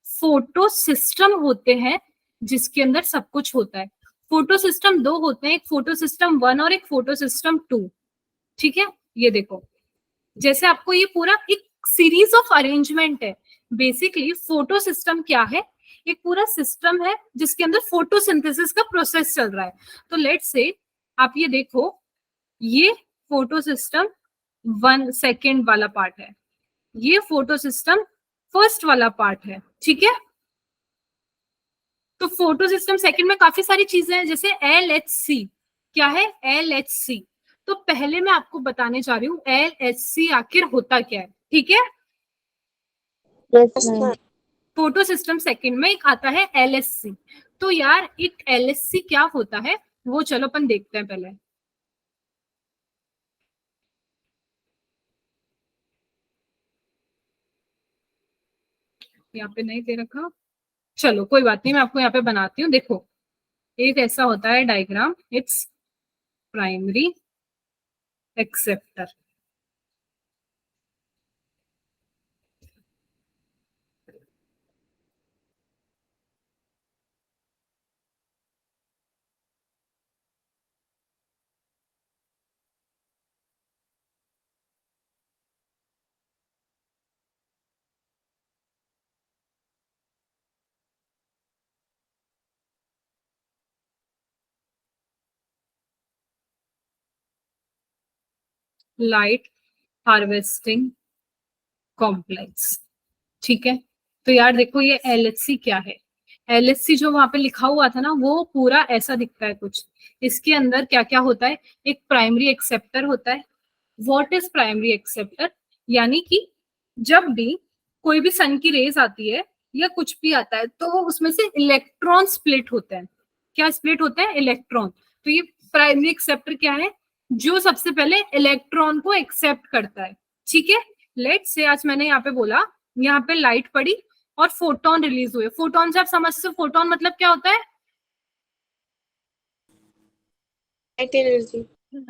फोटो सिस्टम होते हैं, जिसके अंदर सब कुछ होता है। फोटो सिस्टम 2 होते हैं, एक फोटो सिस्टम 1 और एक फोटो सिस्टम 2। ठीक है, ये देखो, जैसे आपको ये पूरा एक सीरीज ऑफ अरेंजमेंट है। बेसिकली फोटो सिस्टम क्या है? एक पूरा सिस्टम है जिसके अंदर फोटोसिंथेसिस का प्रोसेस चल रहा है। तो लेट्स से आप ये देखो, ये फोटो सिस्टम 1 सेकेंड वाला पार्ट है, ये फोटो सिस्टम फर्स्ट वाला पार्ट है। ठीक है, तो फोटो सिस्टम सेकंड में काफी सारी चीजें हैं, जैसे LHC। क्या है? LHC। तो पहले मैं आपको बताने जा रही हूँ LHC आखिर होता क्या है। ठीक है, Yes, ma'am. Photo system second में एक आता है LHC। तो यार एक LHC क्या होता है वो चलो अपन देखते हैं पहले। यहाँ पे नहीं दे रखा, चलो कोई बात नहीं, मैं आपको यहाँ पे बनाती हूँ। देखो, एक ऐसा होता है diagram, its primary acceptor. Light harvesting complex. ठीक है, तो यार देखो ये LHC क्या है। LHC जो वहां पे लिखा हुआ था ना, वो पूरा ऐसा दिखता है कुछ। इसके अंदर क्या क्या होता है, एक प्राइमरी एक्सेप्टर होता है। What is primary acceptor? यानी कि जब भी कोई भी सन की रेज आती है या कुछ भी आता है, तो उसमें से इलेक्ट्रॉन स्प्लिट होते हैं। क्या स्प्लिट होते हैं? इलेक्ट्रॉन। तो ये प्राइमरी एक्सेप्टर क्या है? जो सबसे पहले इलेक्ट्रॉन को एक्सेप्ट करता है। ठीक है, लेट्स से आज मैंने यहाँ पे बोला, यहाँ पे लाइट पड़ी और फोटोन रिलीज हुए। फोटोन से आप समझते हो फोटोन मतलब क्या होता है? Light energy.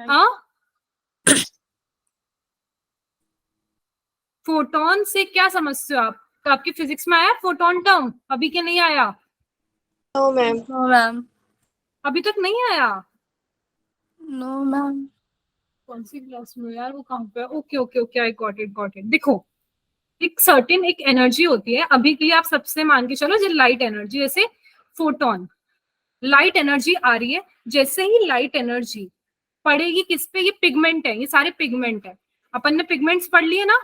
हाँ, फोटोन से क्या समझते हो आप? तो आपकी फिजिक्स में आया फोटोन टर्म? अभी के नहीं आया? No ma'am. No ma'am. अभी तक नहीं आया? No ma'am. कौन सी क्लास में यार, वो कहाँ पे? Okay okay okay, I got it. देखो, एक सर्टेन एक एनर्जी होती है, अभी के लिए आप सबसे मान के चलो, जो लाइट एनर्जी, जैसे फोटोन, लाइट एनर्जी आ रही है। जैसे ही लाइट एनर्जी पड़ेगी किस पे? ये पिगमेंट है, ये सारे पिगमेंट है। अपन ने पिगमेंट्स पढ़ लिए ना?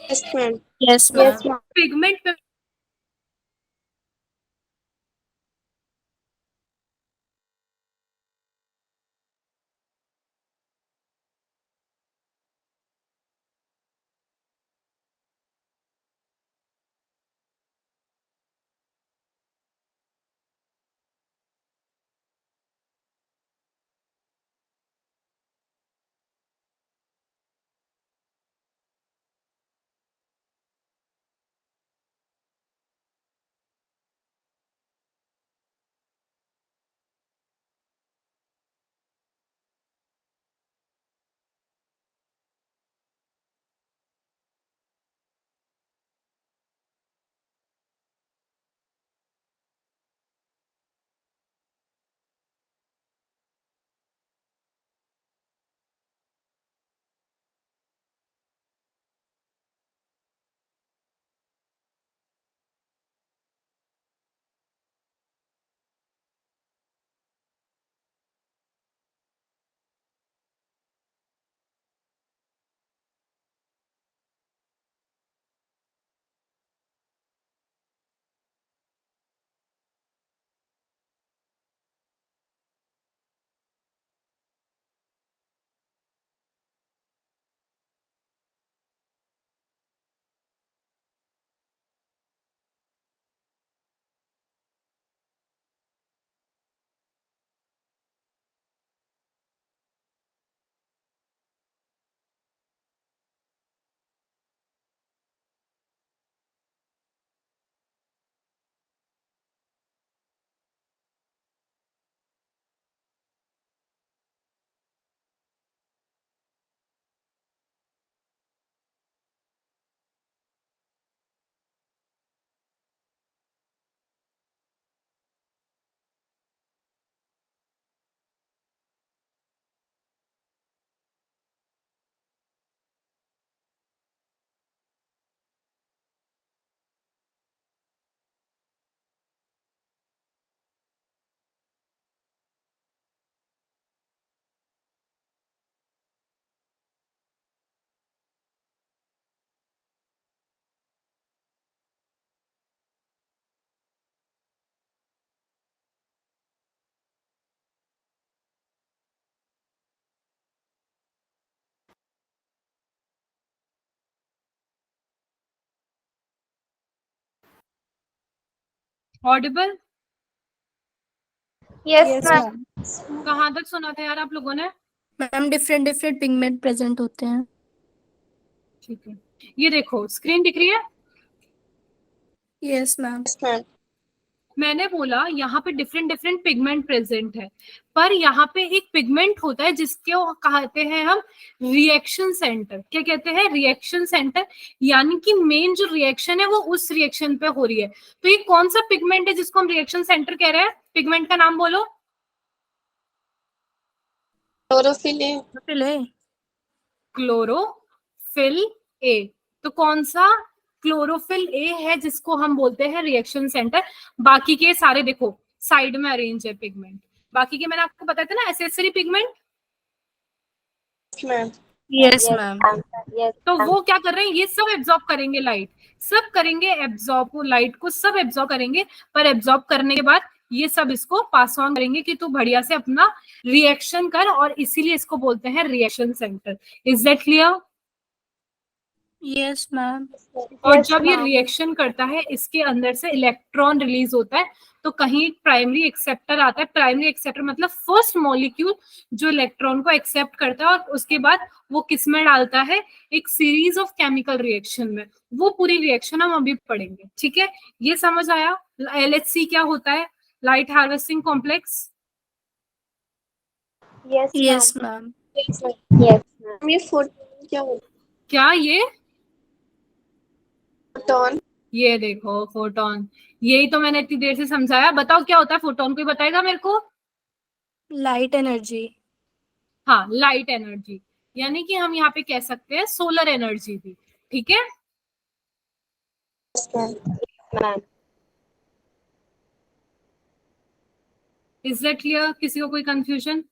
Yes ma'am. Yes Yes, ma'am. ma'am. Pigment पे audible? Yes, yes ma'am. Ma'am. कहाँ तक सुना था यार आप लोगों ने? Ma'am different different pigment present होते हैं। ठीक है, ये देखो स्क्रीन दिख रही है? Yes ma'am. Yes ma'am. मैंने बोला यहाँ पे डिफरेंट डिफरेंट पिगमेंट प्रेजेंट है, पर यहाँ पे एक पिगमेंट होता है जिसको कहते हैं हम रिएक्शन सेंटर। क्या कहते हैं? Reaction centre. यानी कि मेन जो रिएक्शन है वो उस रिएक्शन पे हो रही है। तो ये कौन सा पिगमेंट है जिसको हम रिएक्शन सेंटर कह रहे हैं? पिगमेंट का नाम बोलो। Chlorophyll A. Chlorophyll A. तो कौन सा क्लोरोफिल ए है जिसको हम बोलते हैं रिएक्शन सेंटर? बाकी के सारे देखो साइड में अरेंज है पिगमेंट। बाकी के मैंने आपको बताया था ना, accessory pigment. Ma'am. Yes ma'am. Yes, तो ma'am. वो क्या कर रहे हैं, ये सब एब्जॉर्ब करेंगे लाइट, सब करेंगे एब्जॉर्ब, वो लाइट को सब एब्जॉर्ब करेंगे, पर एब्जॉर्ब करने के बाद ये सब इसको पास ऑन करेंगे कि तू बढ़िया से अपना रिएक्शन कर, और इसीलिए इसको बोलते हैं reaction centre. Is that clear? Yes ma'am. और Yes, जब ये ma'am. रिएक्शन करता है, इसके अंदर से इलेक्ट्रॉन रिलीज होता है, तो कहीं एक प्राइमरी एक्सेप्टर आता है। प्राइमरी एक्सेप्टर मतलब फर्स्ट मॉलिक्यूल जो इलेक्ट्रॉन को एक्सेप्ट करता है, और उसके बाद वो किस में डालता है, एक सीरीज ऑफ केमिकल रिएक्शन में। वो पूरी रिएक्शन हम अभी पढ़ेंगे, ठीक है? ये समझ आया? LHC क्या होता है? Light harvesting complex. Yes, ma'am. Yes ma'am. Yes, ma'am. Yes, ma'am. ये फोटोन क्या होता क्या ये? है? फोटोन ये देखो फोटोन, यही तो मैंने इतनी देर से समझाया। बताओ क्या होता है फोटोन, कोई बताएगा मेरे को? Light energy. हाँ, लाइट एनर्जी, यानी कि हम यहाँ पे कह सकते हैं सोलर एनर्जी भी, ठीक है? Ma'am. Is that clear? किसी को कोई कंफ्यूजन?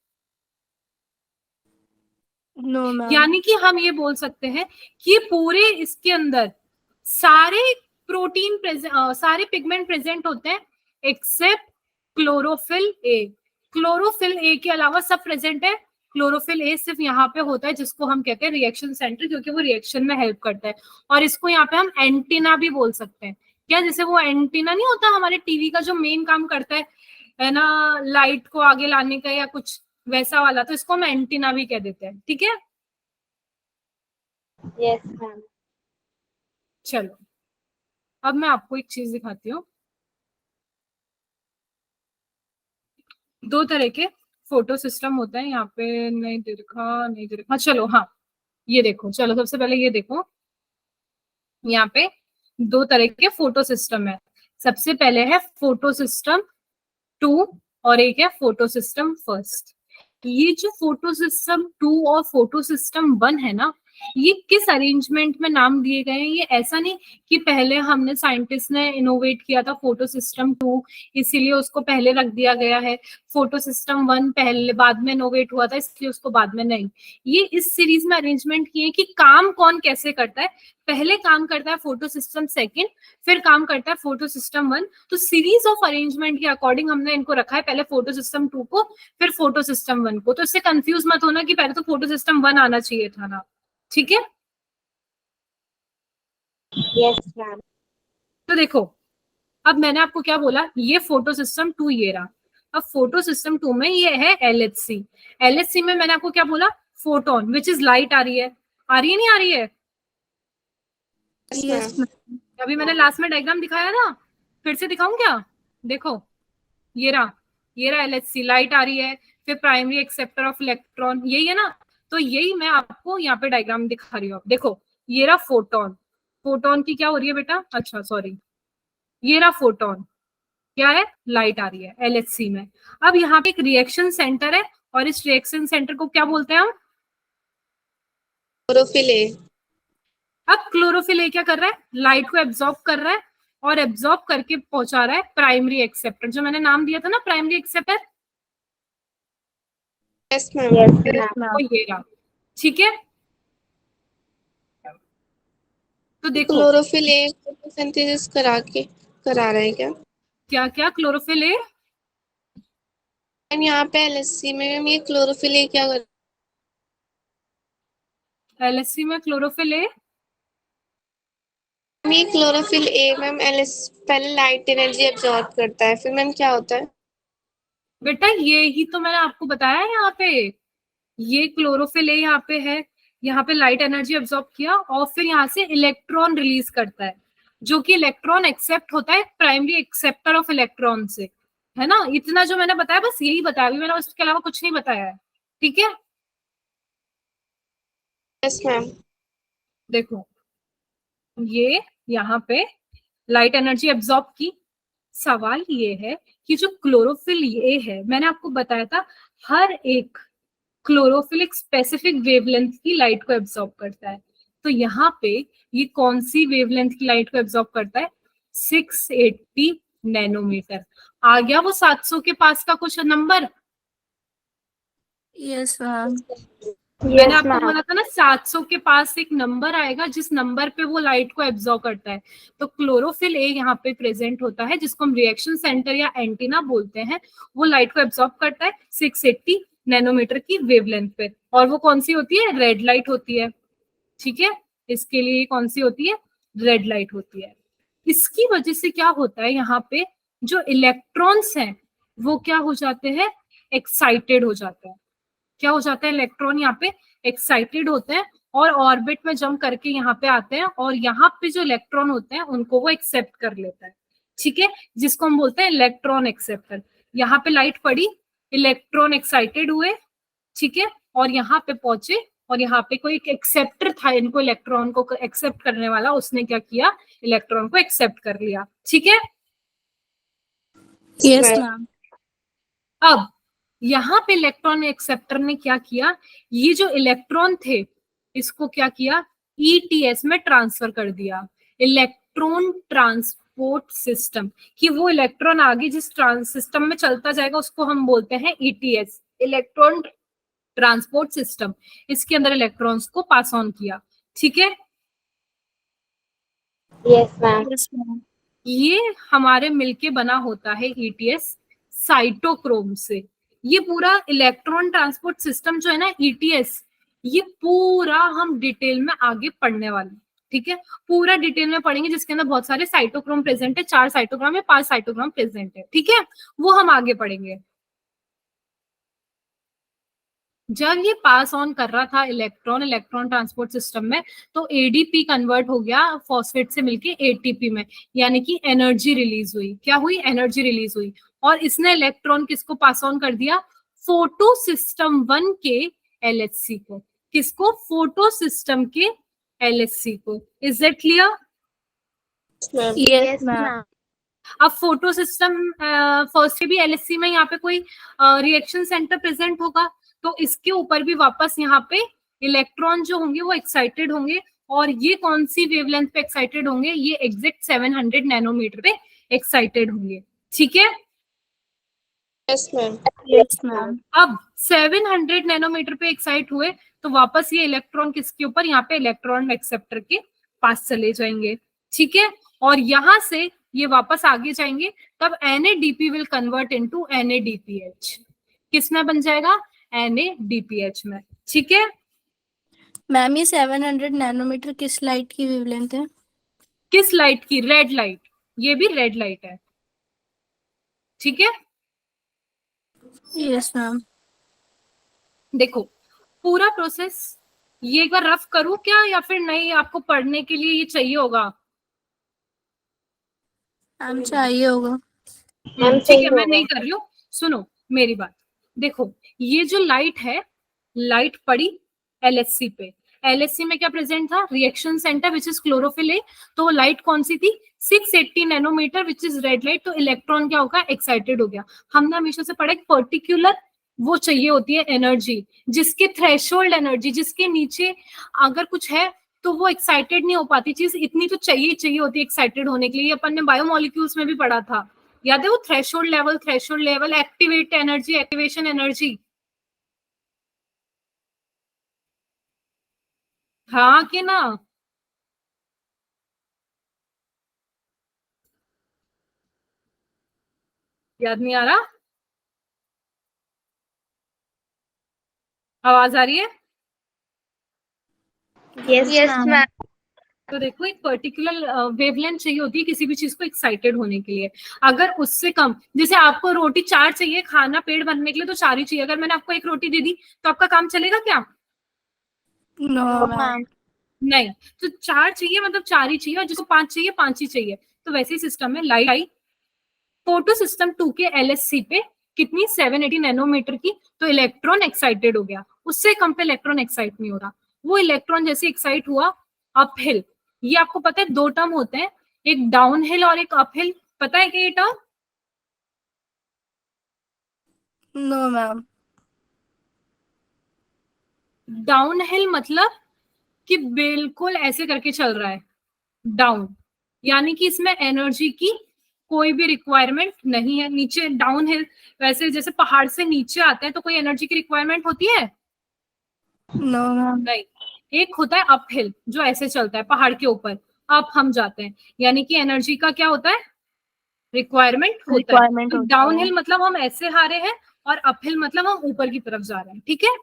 No ma'am. यानी कि हम ये बोल सकते हैं कि पूरे इसके अंदर सारे प्रोटीन सारे पिगमेंट प्रेजेंट होते हैं accept chlorophyll A. Chlorophyll A के अलावा सब प्रेजेंट है। क्लोरोफिल ए सिर्फ यहाँ पे होता है, जिसको हम कहते हैं रिएक्शन सेंटर, क्योंकि वो रिएक्शन में हेल्प करता है। और इसको यहाँ पे हम एंटीना भी बोल सकते हैं। क्या, जैसे वो एंटीना नहीं होता हमारे टीवी का जो मेन काम करता है ना, लाइट को आगे लाने का या कुछ वैसा वाला, तो इसको हम एंटीना भी कह देते हैं, ठीक है? Yes, ma'am. चलो, अब मैं आपको एक चीज दिखाती हूँ। दो तरह के फोटो सिस्टम होता है यहाँ पे, नहीं दे रखा, चलो हाँ, ये देखो, चलो सबसे पहले ये देखो, यहाँ पे दो तरह के फोटो सिस्टम है। सबसे पहले है फोटो सिस्टम 2 और एक है फोटो सिस्टम फर्स्ट। ये जो फोटो सिस्टम 2 और फोटो सिस्टम 1 है ना, ये किस अरेंजमेंट में नाम दिए गए हैं? ये ऐसा नहीं कि पहले हमने साइंटिस्ट ने इनोवेट किया था फोटो सिस्टम 2 इसीलिए उसको पहले रख दिया गया है, फोटो सिस्टम 1 पहले बाद में इनोवेट हुआ था इसलिए उसको बाद में नहीं। ये इस सीरीज में अरेंजमेंट किए कि काम कौन कैसे करता है। पहले काम करता है फोटो सिस्टम सेकेंड, फिर काम करता है फोटो सिस्टम 1। तो सीरीज ऑफ अरेंजमेंट के अकॉर्डिंग हमने इनको रखा है, पहले फोटो सिस्टम 2 को, फिर फोटो सिस्टम 1 को। तो इससे कंफ्यूज मत होना कि पहले तो फोटो सिस्टम 1 आना चाहिए था ना, ठीक है? Yes, ma'am. तो देखो, अब मैंने आपको क्या बोला, ये फोटो सिस्टम 2 ये रहा। अब फोटो सिस्टम 2 में ये है LHC। LHC में मैंने आपको क्या बोला, फोटोन विच इज लाइट आ रही है, नहीं आ रही है? Yes ma'am. अभी मैंने लास्ट में डायग्राम दिखाया ना, फिर से दिखाऊं क्या? देखो, ये रहा LHC, लाइट आ रही है, फिर प्राइमरी एक्सेप्टर ऑफ इलेक्ट्रॉन, यही है ना? तो यही मैं आपको यहाँ पे डायग्राम दिखा रही हूँ। देखो, ये रहा फोटोन। फोटोन की क्या हो रही है बेटा, अच्छा सॉरी, ये रहा फोटोन, क्या है, लाइट आ रही है LHC में। अब यहाँ पे एक रिएक्शन सेंटर है, और इस रिएक्शन सेंटर को क्या बोलते हैं हम? Chlorophyll A. अब क्लोरोफिल ए क्या कर रहा है, लाइट को एब्जॉर्ब कर रहा है, और एब्जॉर्ब करके पहुंचा रहा है प्राइमरी एक्सेप्टर, जो मैंने नाम दिया था ना primary acceptor, yes ma'am. Yes, yes ma'am. वो ये रहा, ठीक है? तो देखो, क्लोरोफिल ए फोटोसिंथेसिस करा रहा है क्या क्या क्या क्लोरोफिल ए, मैम? यहाँ पे LHC में मैम ये क्लोरोफिल ए क्या कर LHC में क्लोरोफिल ए, मैम? ये क्लोरोफिल ए मैम LS पहले लाइट एनर्जी एब्जॉर्ब करता है, फिर मैम क्या होता है? बेटा ये ही तो मैंने आपको बताया है। यहाँ पे ये क्लोरोफिल ए यहाँ पे है, यहाँ पे लाइट एनर्जी एब्जॉर्ब किया, और फिर यहाँ से इलेक्ट्रॉन रिलीज करता है, जो कि इलेक्ट्रॉन एक्सेप्ट होता है प्राइमरी एक्सेप्टर ऑफ इलेक्ट्रॉन से, है ना? इतना जो मैंने बताया बस यही बताया, अभी मैंने उसके अलावा कुछ नहीं बताया है, ठीक है? Yes ma'am. देखो, ये यहाँ पे लाइट एनर्जी एब्जॉर्ब की। सवाल ये है कि जो क्लोरोफिल ये है, मैंने आपको बताया था हर एक क्लोरोफिल एक स्पेसिफिक वेवलेंथ की लाइट को एब्जॉर्ब करता है। तो यहाँ पे ये कौन सी वेवलेंथ की लाइट को एब्जॉर्ब करता है, 680 नैनोमीटर। आ गया वो 700 के पास का कुछ नंबर? Yes ma'am. मैंने Yes, आपको ma'am. बोला था ना 700 के पास एक नंबर आएगा जिस नंबर पे वो लाइट को एब्जॉर्ब करता है। तो क्लोरोफिल ए यहाँ पे प्रेजेंट होता है जिसको हम रिएक्शन सेंटर या एंटीना बोलते हैं। वो लाइट को एब्जॉर्ब करता है 680 नैनोमीटर की वेवलेंथ पे, और वो कौन सी होती है? रेड लाइट होती है। ठीक है, इसके लिए कौन सी होती है? रेड लाइट होती है। इसकी वजह से क्या होता है, यहाँ पे जो इलेक्ट्रॉन्स हैं वो क्या हो जाते हैं? एक्साइटेड हो जाते हैं। क्या हो जाता है? इलेक्ट्रॉन यहाँ पे एक्साइटेड होते हैं और ऑर्बिट में जंप करके यहाँ पे आते हैं, और यहाँ पे जो इलेक्ट्रॉन होते हैं उनको वो एक्सेप्ट कर लेता है। ठीक है, जिसको हम बोलते हैं इलेक्ट्रॉन एक्सेप्टर। यहाँ पे लाइट पड़ी, इलेक्ट्रॉन एक्साइटेड हुए, ठीक है, और यहाँ पे पहुंचे, और यहाँ पे कोई एक एक्सेप्टर था इनको इलेक्ट्रॉन को एक्सेप्ट करने वाला, उसने क्या किया? इलेक्ट्रॉन को एक्सेप्ट कर लिया। ठीक है, यस Right. मैम। अब यहाँ पे इलेक्ट्रॉन एक्सेप्टर ने क्या किया? ये जो इलेक्ट्रॉन थे इसको क्या किया? ईटीएस में ट्रांसफर कर दिया, इलेक्ट्रॉन ट्रांसपोर्ट सिस्टम। कि वो इलेक्ट्रॉन आगे जिस सिस्टम में चलता जाएगा उसको हम बोलते हैं ईटीएस, इलेक्ट्रॉन ट्रांसपोर्ट सिस्टम। इसके अंदर इलेक्ट्रॉन्स को पास ऑन किया। ठीक है, Yes, ma'am. Yes ma'am. ये हमारे मिलके बना होता है ईटीएस साइटोक्रोम से। ये पूरा इलेक्ट्रॉन ट्रांसपोर्ट सिस्टम जो है ना ईटीएस, ये पूरा हम डिटेल में आगे पढ़ने वाले हैं। ठीक है, पूरा डिटेल में पढ़ेंगे जिसके अंदर बहुत सारे साइटोक्रोम प्रेजेंट है। 4 साइटोक्रोम है, 5 साइटोक्रोम प्रेजेंट है। ठीक है, वो हम आगे पढ़ेंगे। जब ये पास ऑन कर रहा था इलेक्ट्रॉन इलेक्ट्रॉन ट्रांसपोर्ट सिस्टम में, तो एडीपी कन्वर्ट हो गया फॉस्फेट से मिलके एटीपी में, यानी कि एनर्जी रिलीज हुई। क्या हुई? एनर्जी रिलीज हुई। और इसने इलेक्ट्रॉन किसको पास ऑन कर दिया? फोटो सिस्टम 1 के एलएचसी को। किसको? फोटो सिस्टम के एलएचसी को। Is that clear? Ma'am yes ma'am. अब फोटो सिस्टम फर्स्ट से भी एलएचसी में यहाँ पे कोई रिएक्शन सेंटर प्रेजेंट होगा, तो इसके ऊपर भी वापस यहाँ पे इलेक्ट्रॉन जो होंगे वो एक्साइटेड होंगे। और ये कौन सी वेवलेंथ पे एक्साइटेड होंगे? ये एग्जैक्ट 700 नैनोमीटर पे एक्साइटेड होंगे। ठीक है, यस मैम यस मैम। अब 700 नैनोमीटर पे एक्साइट हुए तो वापस ये इलेक्ट्रॉन किसके ऊपर? यहाँ पे इलेक्ट्रॉन एक्सेप्टर के पास चले जाएंगे। ठीक है, और यहां से ये वापस आगे जाएंगे, तब NADP will convert into NADPH। किस में बन जाएगा? NADPH में। ठीक है, मैम ये 700 नैनोमीटर किस लाइट की वेवलेंथ है? किस लाइट की? Red light. ये भी रेड लाइट है। ठीक है, यस मैम। देखो पूरा प्रोसेस ये एक बार रफ करूं क्या, या फिर नहीं आपको पढ़ने के लिए ये चाहिए होगा? मैम चाहिए होगा। मैम ठीक सही है, मैं होगा. नहीं कर रही हूँ, सुनो मेरी बात। देखो ये जो लाइट है, लाइट पड़ी एलएचसी पे। एलएचसी में क्या प्रेजेंट था? Reaction centre which is chlorophyll A. तो लाइट कौन सी थी? 680 nanometre which is red light. तो इलेक्ट्रॉन क्या होगा? एक्साइटेड हो गया। हमने हमेशा से पढ़ा एक पर्टिकुलर वो चाहिए होती है एनर्जी, जिसके थ्रेशोल्ड एनर्जी, जिसके नीचे अगर कुछ है तो वो एक्साइटेड नहीं हो पाती। चीज इतनी तो चाहिए होती है एक्साइटेड होने के लिए। अपन ने बायोमोलिक्यूल्स में भी पढ़ा था, याद है वो threshold level, activate energy, activation energy. हाँ कि ना? याद नहीं आ रहा? आवाज आ रही है? Yes, ma'am. तो देखो एक पर्टिकुलर वेवलेंथ चाहिए होती है किसी भी चीज को एक्साइटेड होने के लिए। अगर उससे कम, जैसे आपको रोटी 4 चाहिए खाना पेट भरने के लिए, तो 4 ही चाहिए। अगर मैंने आपको 1 रोटी दे दी तो आपका काम चलेगा क्या? No ma'am. नहीं। तो 4 चाहिए मतलब 4 ही चाहिए, और जिसको 5 चाहिए 5 ही चाहिए। तो वैसे ही सिस्टम है। लाइट फोटो सिस्टम 2 के एलएचसी पे कितनी? 780 नैनोमीटर की। तो इलेक्ट्रॉन एक्साइटेड हो गया, उससे कम पे इलेक्ट्रॉन एक्साइट नहीं हो रहा। वो इलेक्ट्रॉन जैसे एक्साइट हुआ अपहिल। ये आपको पता है 2 टर्म होते हैं, एक डाउन हिल और एक अपहिल। पता है क्या ये term? No ma'am. Downhill मतलब कि बिल्कुल ऐसे करके चल रहा है डाउन, यानी कि इसमें एनर्जी की कोई भी रिक्वायरमेंट नहीं है। नीचे डाउन हिल, वैसे जैसे पहाड़ से नीचे आते हैं तो कोई एनर्जी की रिक्वायरमेंट होती है? No ma'am. नहीं, एक होता है अपहिल जो ऐसे चलता है पहाड़ के ऊपर, अप हम जाते हैं, यानी कि एनर्जी का क्या होता है, रिक्वायरमेंट होता है। रिक्वायरमेंट तो होता डाउन है। हिल मतलब हम ऐसे आ रहे हैं, और अपहिल मतलब हम ऊपर की तरफ जा रहे हैं, ठीक है।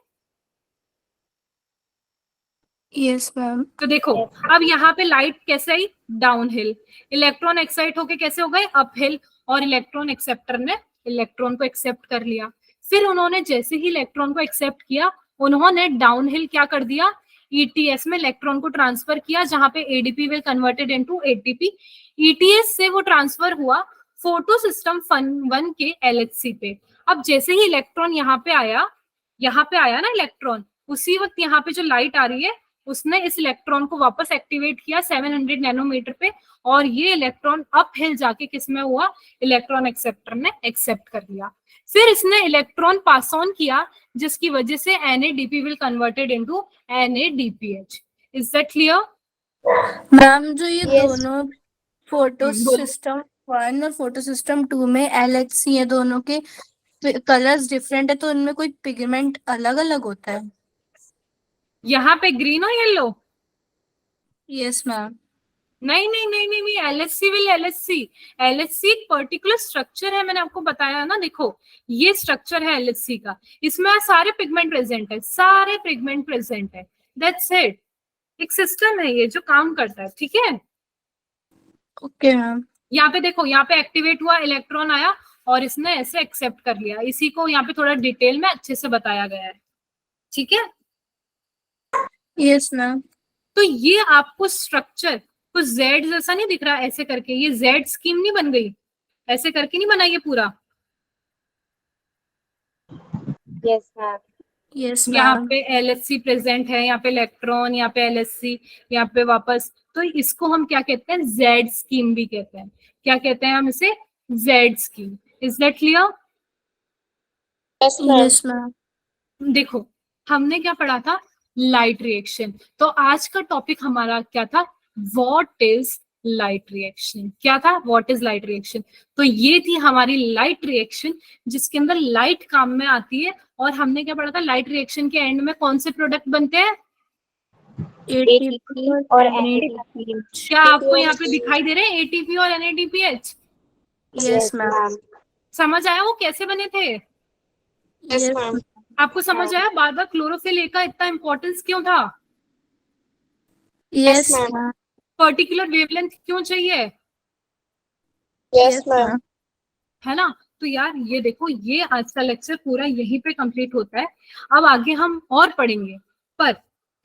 Yes ma'am. तो देखो अब यहाँ पे लाइट कैसे आई, डाउन हिल, इलेक्ट्रॉन एक्साइट होके कैसे हो गए, अप हिल, और इलेक्ट्रॉन एक्सेप्टर ने इलेक्ट्रॉन को एक्सेप्ट कर लिया। फिर उन्होंने जैसे ही इलेक्ट्रॉन को एक्सेप्ट किया, उन्होंने डाउन हिल क्या कर दिया, ईटीएस में इलेक्ट्रॉन को ट्रांसफर किया, जहां पे ADP will converted into ATP. ETS से वो ट्रांसफर हुआ फोटो सिस्टम वन के एलएचसी पे। अब जैसे ही इलेक्ट्रॉन यहाँ पे आया ना इलेक्ट्रॉन, उसी वक्त यहाँ पे जो लाइट आ रही है, उसने इस इलेक्ट्रॉन को वापस एक्टिवेट किया 700 नैनोमीटर पे, और ये इलेक्ट्रॉन अप हिल जाके किसमें हुआ, इलेक्ट्रॉन एक्सेप्टर ने एक्सेप्ट कर लिया। फिर इसने इलेक्ट्रॉन पास ऑन किया, जिसकी वजह से NADP will converted into NADPH। Is that clear? Ma'am जो ये Yes. दोनों फोटो बोलो। सिस्टम 1 और फोटो सिस्टम 2 में LHC है, दोनों के कलर्स डिफरेंट है, तो इनमें कोई पिगमेंट अलग अलग होता है? यहाँ पे ग्रीन और येलो? Yes ma'am. नहीं नहीं नहीं नहीं नहीं, एलएचसी विल एलएचसी। एलएचसी एक पर्टिकुलर स्ट्रक्चर है, मैंने आपको बताया ना, देखो ये स्ट्रक्चर है एलएचसी का, इसमें सारे पिगमेंट प्रेजेंट है, सारे पिगमेंट प्रेजेंट है, दैट्स इट। एक सिस्टम है ये जो काम करता है, ठीक है। Okay ma'am. यहाँ पे देखो, यहाँ पे एक्टिवेट हुआ, इलेक्ट्रॉन आया और इसने ऐसे एक्सेप्ट कर लिया, इसी को यहाँ पे थोड़ा डिटेल में अच्छे से बताया गया है, ठीक है। Yes ma'am. तो ये आपको स्ट्रक्चर कुछ जेड जैसा नहीं दिख रहा ऐसे करके, ये जेड स्कीम नहीं बन गई, ऐसे करके नहीं बना ये पूरा। Yes, ma'am. यस यहाँ मैम। पे एलएचसी प्रेजेंट है, यहाँ पे इलेक्ट्रॉन, यहाँ पे एलएचसी, यहाँ पे वापस, तो इसको हम क्या कहते हैं, जेड स्कीम भी कहते हैं। क्या कहते हैं हम इसे, Z scheme. Is that clear? Yes, ma'am. Yes ma'am. देखो हमने क्या पढ़ा था, लाइट रिएक्शन। तो आज का टॉपिक हमारा क्या था, व्हाट इज लाइट रिएक्शन। क्या था, व्हाट इज लाइट रिएक्शन। तो ये थी हमारी लाइट रिएक्शन, जिसके अंदर लाइट काम में आती है। और हमने क्या पढ़ा था, लाइट रिएक्शन के एंड में कौन से प्रोडक्ट बनते हैं, ATP और NADP. क्या आपको यहाँ पे दिखाई दे रहे हैं, एटीपी और NADPH। Yes ma'am. समझ आया वो कैसे बने थे? Yes, ma'am. आपको समझ आया बार बार क्लोरोफिल ए का इतना इंपॉर्टेंस क्यों था, yes ma'am. Ma'am. Particular wavelength क्यों चाहिए, Yes, ma'am. है ना। तो यार ये देखो, ये आज का लेक्चर पूरा यहीं पे कंप्लीट होता है। अब आगे हम और पढ़ेंगे, पर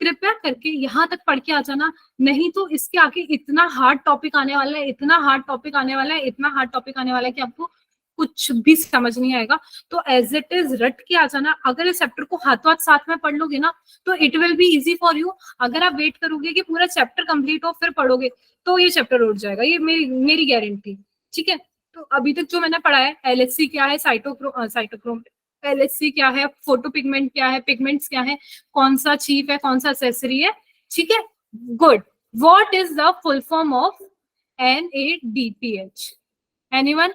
कृपया करके यहाँ तक पढ़ के आ जाना, नहीं तो इसके आगे इतना हार्ड टॉपिक आने वाला है, इतना हार्ड टॉपिक आने वाला है, इतना हार्ड टॉपिक आने वाला है कि आपको कुछ भी समझ नहीं आएगा। तो एज इट इज रट के आ जाना। अगर इस चैप्टर को हाथों हाथ साथ में पढ़ लोगे ना, तो it will be easy for you. अगर आप वेट करोगे कि पूरा चैप्टर कंप्लीट हो फिर पढ़ोगे, तो ये चैप्टर उठ जाएगा, ये मेरी गारंटी, ठीक है। तो अभी तक जो मैंने पढ़ा है, एलएचसी क्या है, साइटोक्रोम एलएचसी क्या है, फोटो पिगमेंट क्या है, पिगमेंट्स क्या है, कौन सा चीफ है, कौन सा एक्सेसरी है, ठीक है, good. What is the full form of NADPH? Anyone?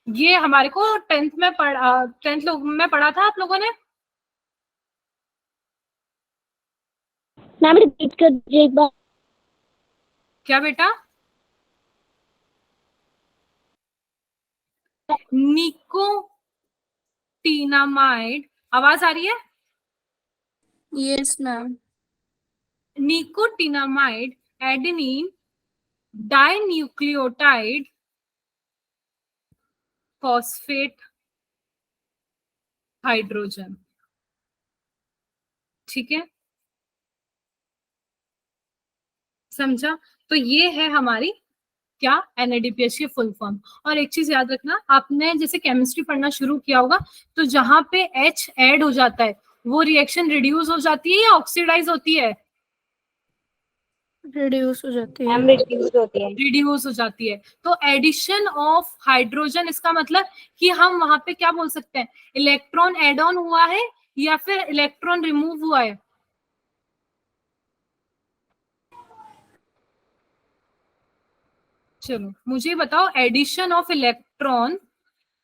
ये हमारे को 10th में पढ़ा था आप लोगों ने। मैम रिपीट कर दीजिए एक बार. क्या बेटा? निकोटिनामाइड, आवाज आ रही है? Yes ma'am. Nicotinamide adenine dinucleotide phosphate hydrogen, ठीक है, समझा। तो ये है हमारी क्या, NADPH की फुल फॉर्म। और एक चीज याद रखना, आपने जैसे केमिस्ट्री पढ़ना शुरू किया होगा, तो जहां पे H ऐड हो जाता है, वो रिएक्शन रिड्यूस हो जाती है या ऑक्सीडाइज होती है? रिड्यूस हो जाती है। मैम रिड्यूस होती है. रिड्यूस हो जाती है। तो एडिशन ऑफ हाइड्रोजन, इसका मतलब कि हम वहां पे क्या बोल सकते हैं, इलेक्ट्रॉन एड ऑन हुआ है या फिर इलेक्ट्रॉन रिमूव हुआ है। चलो मुझे बताओ, addition of electron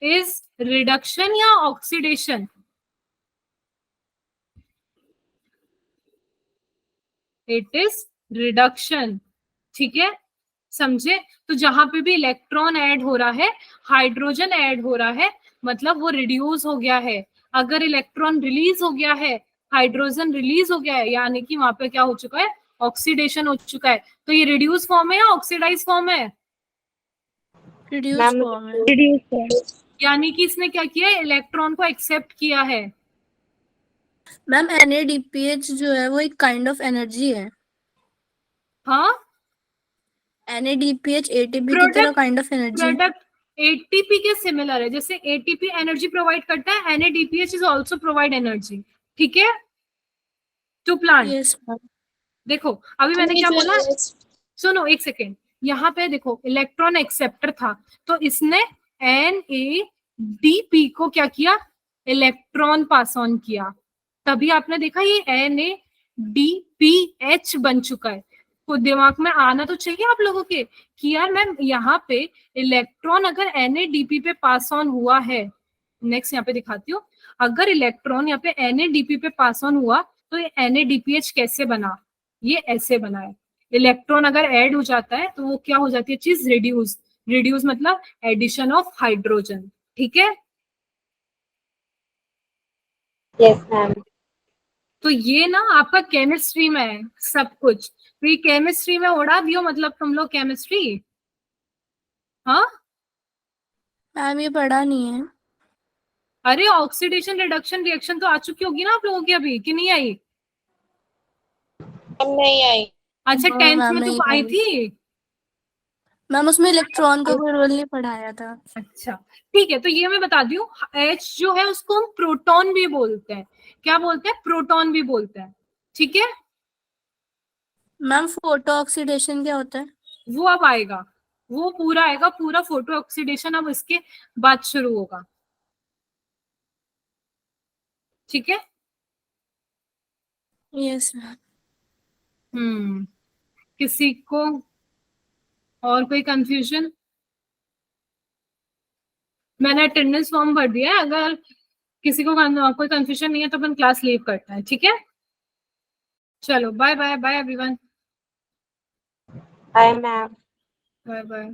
is reduction या ऑक्सीडेशन? It is reduction. ठीक है, समझे? तो जहां पे भी इलेक्ट्रॉन ऐड हो रहा है, हाइड्रोजन ऐड हो रहा है, मतलब वो रिड्यूस हो गया है। अगर इलेक्ट्रॉन रिलीज हो गया है, हाइड्रोजन रिलीज हो गया है, यानी कि वहां पे क्या हो चुका है, ऑक्सीडेशन हो चुका है। तो ये रिड्यूस फॉर्म है या ऑक्सीडाइज फॉर्म है? रिड्यूस मैम फॉर्म है। रिड्यूस है। यानी कि इसने क्या किया है, इलेक्ट्रॉन को एक्सेप्ट किया है। मैम NADPH जो है वो एक काइंड ऑफ एनर्जी है। हाँ, NADPH ATP की तरह प्रोडक्ट काइंड ऑफ एनर्जी है। प्रोडक्ट एटीपी के सिमिलर है। जैसे एटीपी एनर्जी प्रोवाइड करता है, NADPH is also provide energy. ठीक है, टू प्लांट। Yes ma'am. देखो अभी मैंने क्या बोला, Yes. सुनो एक सेकेंड। यहाँ पे देखो इलेक्ट्रॉन एक्सेप्टर था, तो इसने NADP को क्या किया, इलेक्ट्रॉन पास ऑन किया। तभी आपने देखा ये NADPH बन चुका है। तो दिमाग में आना तो चाहिए आप लोगों के कि यार मैम यहाँ पे इलेक्ट्रॉन अगर NADP पे पास ऑन हुआ है, नेक्स्ट यहाँ पे दिखाती हूँ, अगर इलेक्ट्रॉन यहाँ पे NADP पे पास ऑन हुआ तो ये NADPH कैसे बना, ये ऐसे बना है। इलेक्ट्रॉन अगर ऐड हो जाता है तो वो क्या हो जाती है चीज, रिड्यूस। रिड्यूस मतलब एडिशन ऑफ हाइड्रोजन। ठीक है, यस मैम। तो ये ना आपका केमिस्ट्री में है सब कुछ। तो ये केमिस्ट्री में उड़ा दियो, मतलब तुम लोग केमिस्ट्री। हाँ, मैम ये पढ़ा नहीं है। अरे ऑक्सीडेशन रिडक्शन रिएक्शन तो आ चुकी होगी ना आप लोगों की अभी, कि नहीं आई? हम नहीं आई। अच्छा, हाँ, 10th मैम में तो नहीं आई पढ़ी। थी। मैम उसमें इलेक्ट्रॉन का कोई रोल नहीं पढ़ाया था। अच्छा ठीक है, तो ये मैं बता दूं, H जो है उसको हम प्रोटॉन भी बोलते हैं। क्या बोलते हैं, प्रोटॉन भी बोलते हैं। ठीक है, मैम फोटो ऑक्सीडेशन क्या होता है? वो अब आएगा, वो पूरा आएगा, पूरा फोटो ऑक्सीडेशन अब इसके बाद शुरू होगा। ठीक है, यस मैम। किसी को और कोई कंफ्यूजन? मैंने अटेंडेंस फॉर्म भर दिया है, अगर किसी को कोई कंफ्यूजन नहीं है तो अपन क्लास लीव करते हैं। ठीक है, चलो bye bye bye everyone. Bye ma'am. Bye bye.